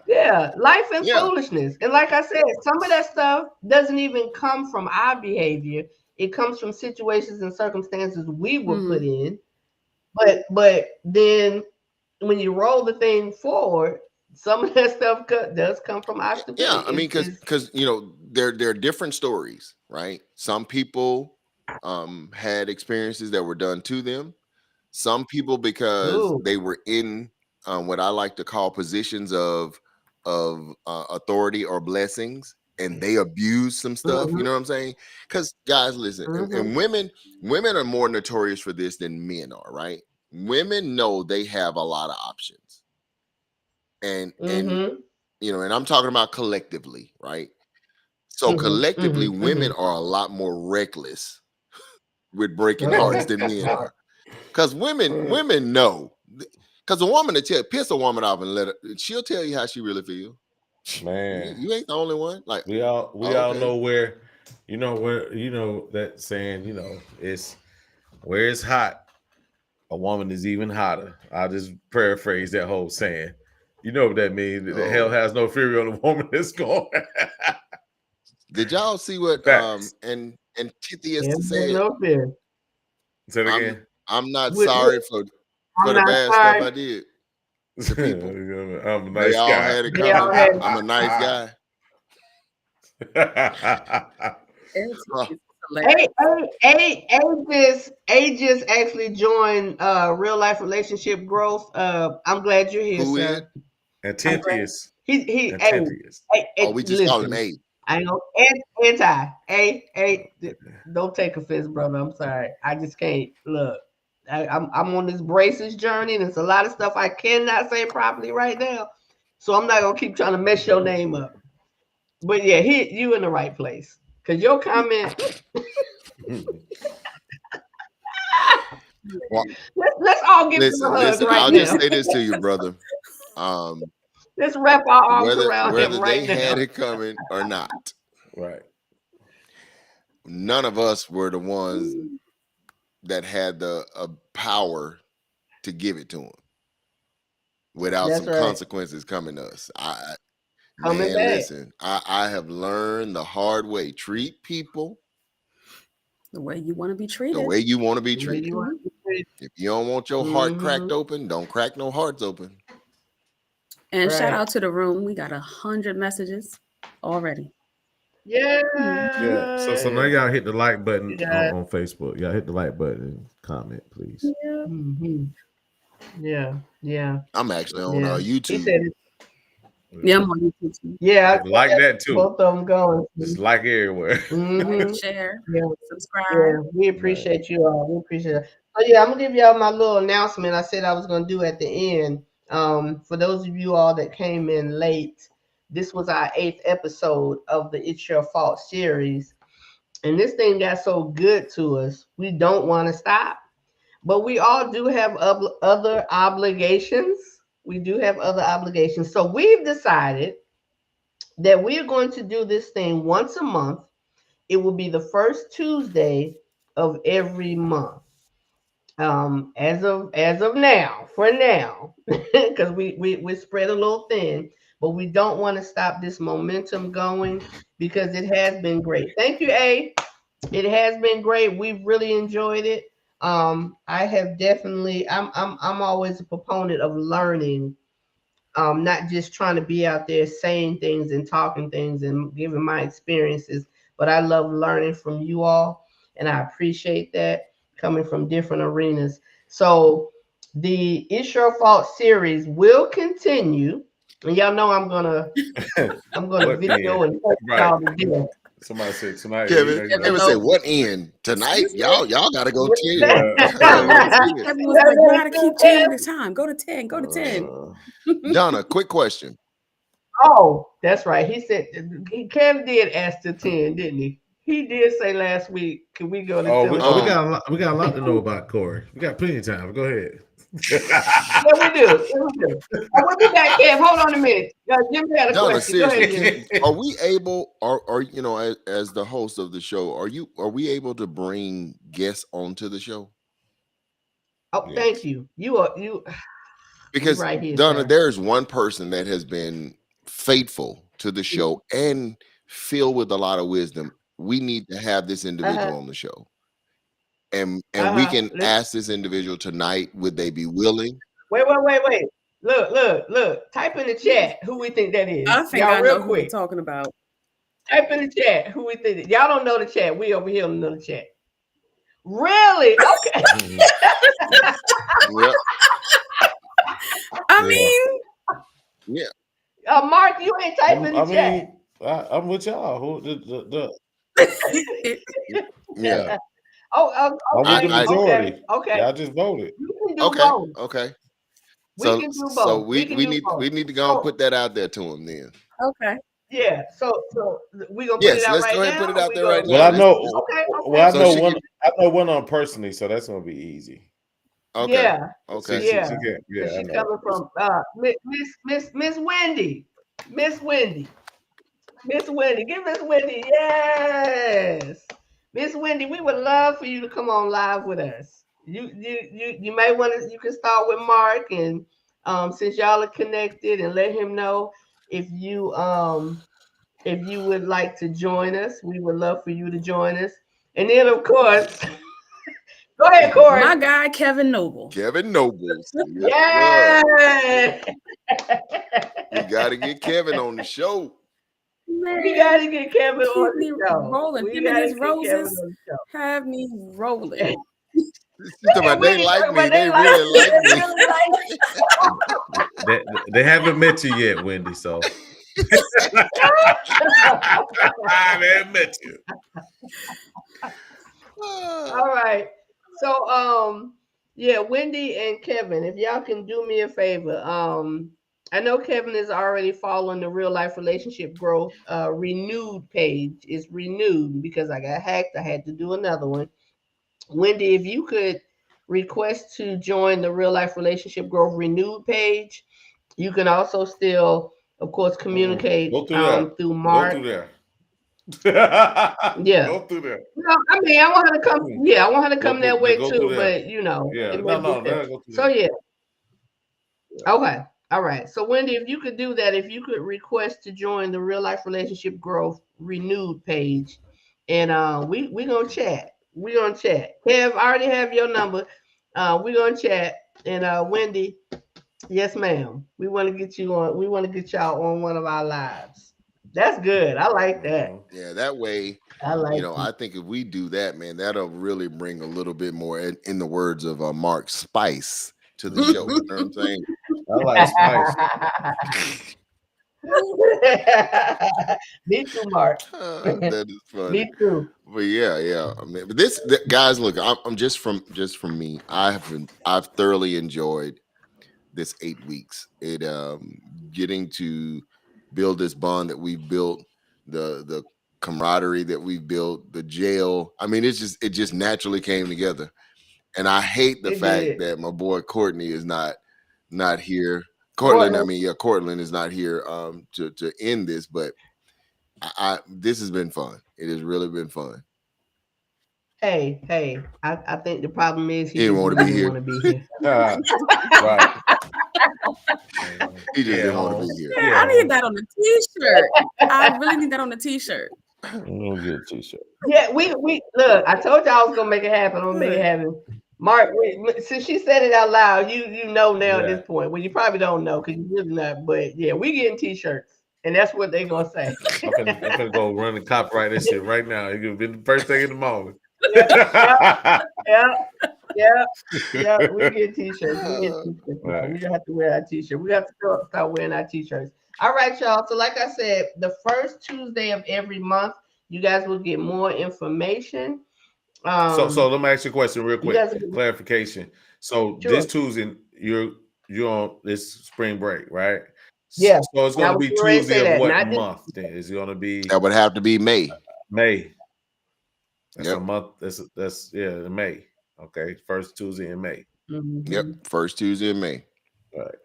Yeah. Life and Yeah. foolishness. And like I said, some of that stuff doesn't even come from our behavior. It comes from situations and circumstances we were put in. But then when you roll the thing forward, some of that stuff does come from our stupidity. Yeah, I mean, because there are different stories, right? Some people had experiences that were done to them. Some people because Ooh. they were in what I like to call positions of authority or blessings, and they abused some stuff. You know what I'm saying? Because guys, listen, and women are more notorious for this than men are, right? Women know they have a lot of options, and and I'm talking about collectively, right? So collectively, women are a lot more reckless with breaking hearts than men are. Because women know. Because a woman to piss a woman off and she'll tell you how she really feels. Man, You ain't the only one. Like we all know where, that saying, it's where it's hot, a woman is even hotter. I'll just paraphrase that whole saying. You know what that means? The hell has no fury on the woman that's going. Did y'all see what Facts. and Tithias said? No fear. Say it again. I'm not sorry for the bad stuff I did to people. I'm a nice they all guy. had it coming. I'm a nice guy. Aegis actually joined Real Life Relationship Growth. I'm glad you're here, Who sir. is? And Tentius. He we just call him A. I know don't take offense, brother. I'm sorry. I just can't look. I'm on this braces journey, and there's a lot of stuff I cannot say properly right now. So I'm not gonna keep trying to mess your name up. But yeah, you in the right place. Cause your comment. Well, let's all give him a hug right I'll now. just say this to you, brother. Let's wrap our arms around whether him right they now. had it coming or not. Right. None of us were the ones that had the power to give it to him without some consequences coming to us. Listen, I have learned the hard way. Treat people the way you want to be treated. The way you want to be treated. If you don't want your heart cracked open, don't crack no hearts open. And shout out to the room. We got 100 messages already. Yeah. So now y'all hit the like button on Facebook. Y'all hit the like button and comment, please. Yeah. I'm actually on YouTube. He said yeah, I'm on YouTube too. Yeah, like that too. Both of them going. Just like everywhere. Like, share, subscribe. Yeah, we appreciate you all. We appreciate it. So yeah, I'm gonna give y'all my little announcement I said I was gonna do at the end. For those of you all that came in late, this was our 8th episode of the It's Your Fault series. And this thing got so good to us, we don't want to stop. But we all do have other obligations. We do have other obligations. So we've decided that we're going to do this thing once a month. It will be the first Tuesday of every month. As of now, for now, because we spread a little thin, but we don't want to stop this momentum going because it has been great. Thank you, A. It has been great. We've really enjoyed it. I have definitely. I'm always a proponent of learning. Not just trying to be out there saying things and talking things and giving my experiences, but I love learning from you all. and I appreciate that coming from different arenas. So the It's Your Fault series will continue. And y'all know I'm gonna What video end? and put Right. y'all together. Somebody said tonight. Kevin, you know, Kevin said, "What end tonight? Y'all gotta go 10. Yeah. Kevin was like, "You gotta keep changing the time. Go to 10. Go to 10." Donna, quick question. Oh, that's right. He said Kevin did ask to 10, didn't he? He did say last week, can we go to 10? we got a lot to know about Corey. We got plenty of time. Go ahead. Yeah, we do. Yeah, we do. We'll be back, Kev. Hold on a minute. Jim had a Donna, question. Go ahead, seriously, Jim. are we able, or you know, as the host of the show, are we able to bring guests onto the show? Oh, Yes. thank you. You Because right here, Donna, sir. there's one person that has been faithful to the show and filled with a lot of wisdom. We need to have this individual on the show. And we can ask this individual tonight, would they be willing? Wait. Look. Type in the chat who we think that is. I think y'all I real know who we're quick. talking about. Type in the chat who we think. Y'all don't know the chat. We over here don't know the chat. Really? Okay. Yep. I mean, yeah. Mark, you ain't typing the chat. I'm with y'all. Who Yeah. Oh, I'm with the majority. Okay. Y'all just voted. You can do both. Okay. We can do both. So we need to go and put that out there to him then. okay. Yeah. So we gonna put Yes, it out let's right go ahead now. and put it out there right now. Well, I know. Okay. Well, I So know she one. I know one on personally, so that's gonna be easy. Okay. Yeah. Okay. Yeah. She's She's coming from Miss Wendy. Miss Wendy. Give Miss Wendy. Yes. Miss Wendy, we would love for you to come on live with us. You may want to. You can start with Mark, and since y'all are connected, and let him know if you would like to join us. We would love for you to join us. And then, of course, go ahead, Corey. My guy, Kevin Noble. Kevin Nobles. Yeah. We got to get Kevin on the show. Man, We got to get Kevin keep on me the show. rolling. We Him and gotta his get Kevin roses on the show. have me rolling. They like me. They really like me. They haven't met you yet, Wendy. So I haven't met you. All right. So yeah, Wendy and Kevin, if y'all can do me a favor. I know Kevin is already following the Real Life Relationship Growth renewed page. It's renewed because I got hacked. I had to do another one. Wendy, if you could request to join the Real Life Relationship Growth renewed page, you can also still, of course, communicate through Mark. Go through there. Yeah. Go through there. No, I mean, I want her to come. Yeah, I want her to come that way go too. through there. But you know, Yeah. it may be No. fair. Go through So there. yeah. Okay. All right. So Wendy, if you could do that, if you could request to join the Real Life Relationship Growth renewed page, and we gonna chat. We gonna chat. Kev, I already have your number. We gonna chat. And Wendy, yes, ma'am. We want to get you on. We want to get y'all on one of our lives. That's good. I like that. Yeah, that way, I like. you know, I think if we do that, man, that'll really bring a little bit more, in the words of Mark, spice to the show. You know what I'm saying? I like spice. Me too, Mark. That is funny. Me too. But yeah. I mean, but guys, look, I'm just from me. I've thoroughly enjoyed this 8 weeks. It getting to build this bond that we've built, the camaraderie that we've built, the jail. I mean, it just naturally came together. And I hate the fact that my boy Courtney is not here. Cortland is not here to end this, but this has been fun. It has really been fun. Hey, I think the problem is he didn't want to be here. Right. He just didn't want to be here. Yeah, I need that on the t-shirt. I really need that on the t-shirt. I'm gonna get a t-shirt. Yeah, we look. I told you I was gonna make it happen. I'm gonna make it happen. Mark, since she said it out loud, you know now at this point. Well, you probably don't know because you're really not. But yeah, we getting t-shirts, and that's what they're gonna say. I'm gonna go run and copyright this shit right now. It could be the first thing in the morning. Yeah. We get t-shirts. Right. We have to wear our t-shirt. We have to start wearing our t-shirts. All right, y'all. So, like I said, the first Tuesday of every month, you guys will get more information. So let me ask you a question real quick. guys- Clarification. So Sure. this Tuesday, you're on this spring break, right? Yeah. So it's I going to was be getting ready to say Tuesday of that. what Not this- month? Then is it going to be That would have to be May. May? That's Yep. a month. That's May. Okay, first Tuesday in May. Mhm. Yep, first Tuesday in May. Right.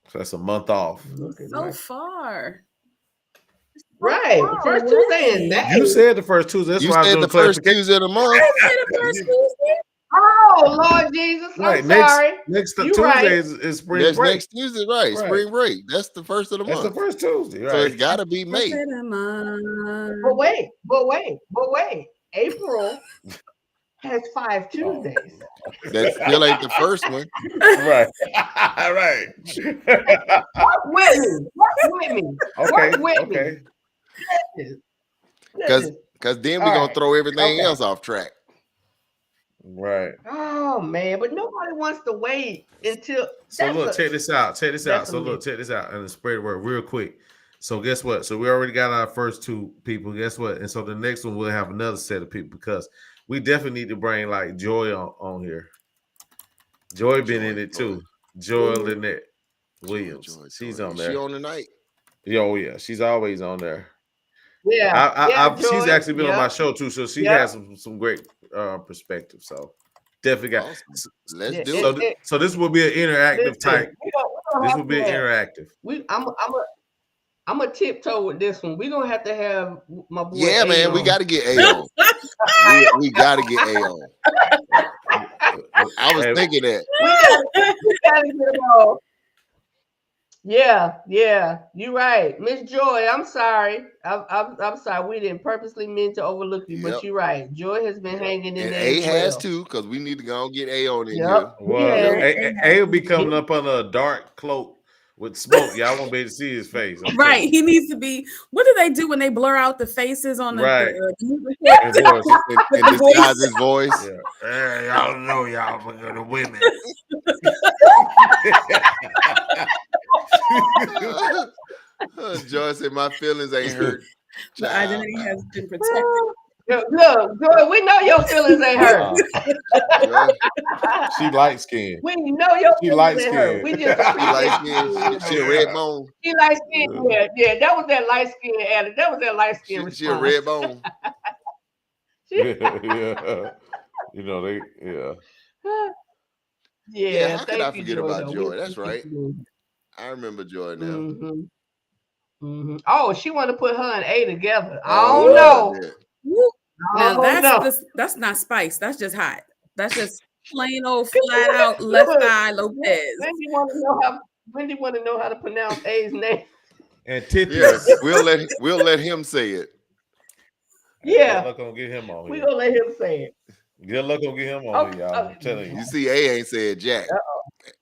So that's a month off. Look at So that. far. Right. far First away. Tuesday in May. You said the first Tuesday. That's You why I was said doing the first clarification. Tuesday of the month. I said the first Tuesday. Oh, Lord Jesus. I'm Right. sorry. Next You Tuesday right. is spring That's break. next Tuesday, right? Right. Spring break. That's the first of the That's month. the first Tuesday, So it's right? got to be May. But wait. April has 5 Tuesdays. That still ain't the first one. Right. Right. Work with me. Okay. with me. Okay. Goodness. Because then we're All going right. to throw everything Okay. else off track. Right. Oh man, but nobody wants to wait until. So that's look, a- check this out. Check this out. So definitely. look, check this out, and the spread word real quick. So guess what? So we already got our first 2 people. Guess what? And so the next one we'll have another set of people because we definitely need to bring like Joy on here. Joy been in it too. Joy Mhm. Lynette Williams. Joy. She's Is on there. she on tonight? Oh yeah, she's always on there. Yeah, She's Joy. actually been on my Yep. show too, so she Yep. has some great perspective. So definitely got. Awesome. Let's Yeah, do it. So this will be an interactive Listen, type. we gonna This have will be to have- interactive. I'm a tiptoe with this one. We're gonna have to have my boy. Yeah, man, we on. got to get A on. we got to get A on. I was Hey, thinking that. We gotta get him on. Yeah, you're right, Miss Joy. I'm sorry. I'm sorry. We didn't purposely mean to overlook you, Yep. but you're right. Joy has been hanging in And there. A as has well. too, because we need to go and get A on in Yep. here. Well, Yeah. A will be coming up under a dark cloak with smoke. Y'all won't be able to see his face. I'm Right. telling He needs to be. What do they do when they blur out the faces on the Right. the you. His voice. And disguise his voice. Yeah. Hey, y'all know y'all for the women. Joy said, "My feelings ain't hurt." The Child. identity has been protected. Look, Joy, we know your feelings ain't hurt. Joy, She light skinned. We know your She feelings light ain't hurt. skinned. We just she light appreciate skin. She a red bone. She light skin. Yeah, that was that light skin added. That was that light skin response. She a red bone. Yeah. You know, they Yeah, how could thank I you, forget Joy, about though. Joy? We That's right. appreciate you. I remember Joy now. Mm-hmm. Oh, she want to put her and A together. I Oh, don't know. yeah. Woo. Now don't know. that's not spice. That's just hot. That's just plain old flat out left eye Lopez. Wendy want to know how to pronounce A's name. and Tippy. Yeah, we'll let him say it. Yeah. Good luck on get him on We here. gonna let him say it. Good luck on get him on here, y'all. I'm telling You you. see, A ain't said Jack.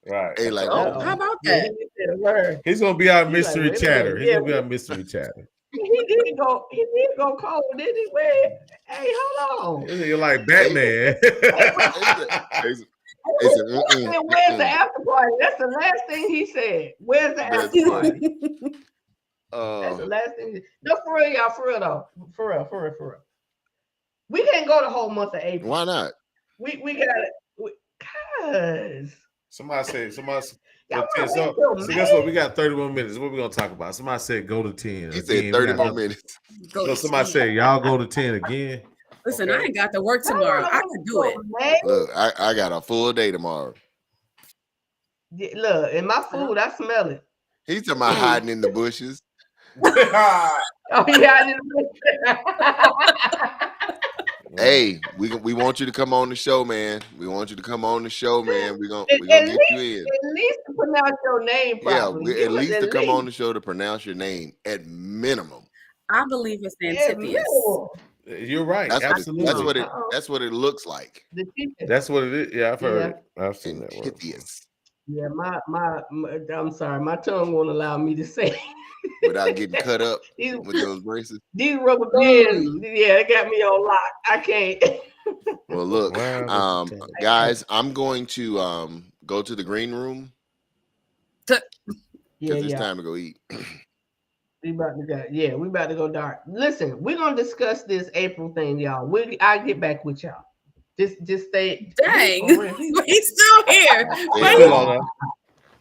Right. A like, Oh, oh, how about Yeah, that? he said a word. He's gonna be our He's mystery like, wait a chatter. minute. He's gonna Yeah. be our mystery chatter. He did go cold, didn't he? Where? Hey, hold on. You're like Batman. They said, And where's the after party? That's the last thing he said. Where's the after party? That's the last thing. No, for real, y'all. For real though. For real. We can't go the whole month of April. why not? We got it. Cause Somebody said, y'all so, wanna so, wait till so guess what? We got 31 minutes. What we gonna talk about? Somebody said go to 10. He Again, said we 30 got more another- minutes. Go So to somebody sleep. said y'all go to 10 again. Listen, Okay. I ain't got to work tomorrow. I can do it. Look, I got a full day tomorrow. Look, in my food, I smell it. He's talking about hiding in the bushes. Oh yeah, I Hey, we want you to come on the show, man. We want you to come on the show, man. We're gonna At get you in. At least to pronounce your name Yeah, properly. at least to come on the show to pronounce your name at minimum. I believe it's At Antipius. minimum. You're right. That's Absolutely. what it looks like. The teacher. That's what it is. Yeah, I've heard it. I've seen that word. Antiphius. Yeah, I'm sorry, my tongue won't allow me to say without getting cut up these, with those braces. these rubber bands. Yeah, it got me on lock. I can't. Well, look, Wow. guys, I'm going to go to the green room Yeah, because it's yeah. time to go eat. We about to go. Yeah, we about to go dark. Listen, we're gonna discuss this April thing, y'all. I'll get back with y'all. Just stay. Dang, For real. he's still here. Say Wait, it, I'm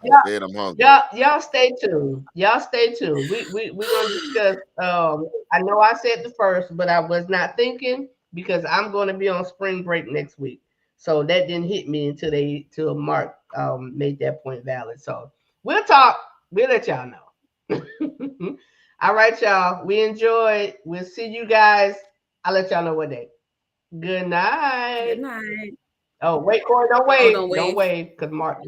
Yeah. Said I'm hungry. Y'all stay tuned. Y'all stay tuned. We're gonna discuss. I know I said the first, but I was not thinking because I'm gonna be on spring break next week. So that didn't hit me until Mark made that point valid. So we'll talk. We'll let y'all know. All right, y'all. We enjoyed. We'll see you guys. I'll let y'all know what day. Good night. good night. Oh, wait, Corey, don't Oh, wave. don't Don't wave. wave, because Mark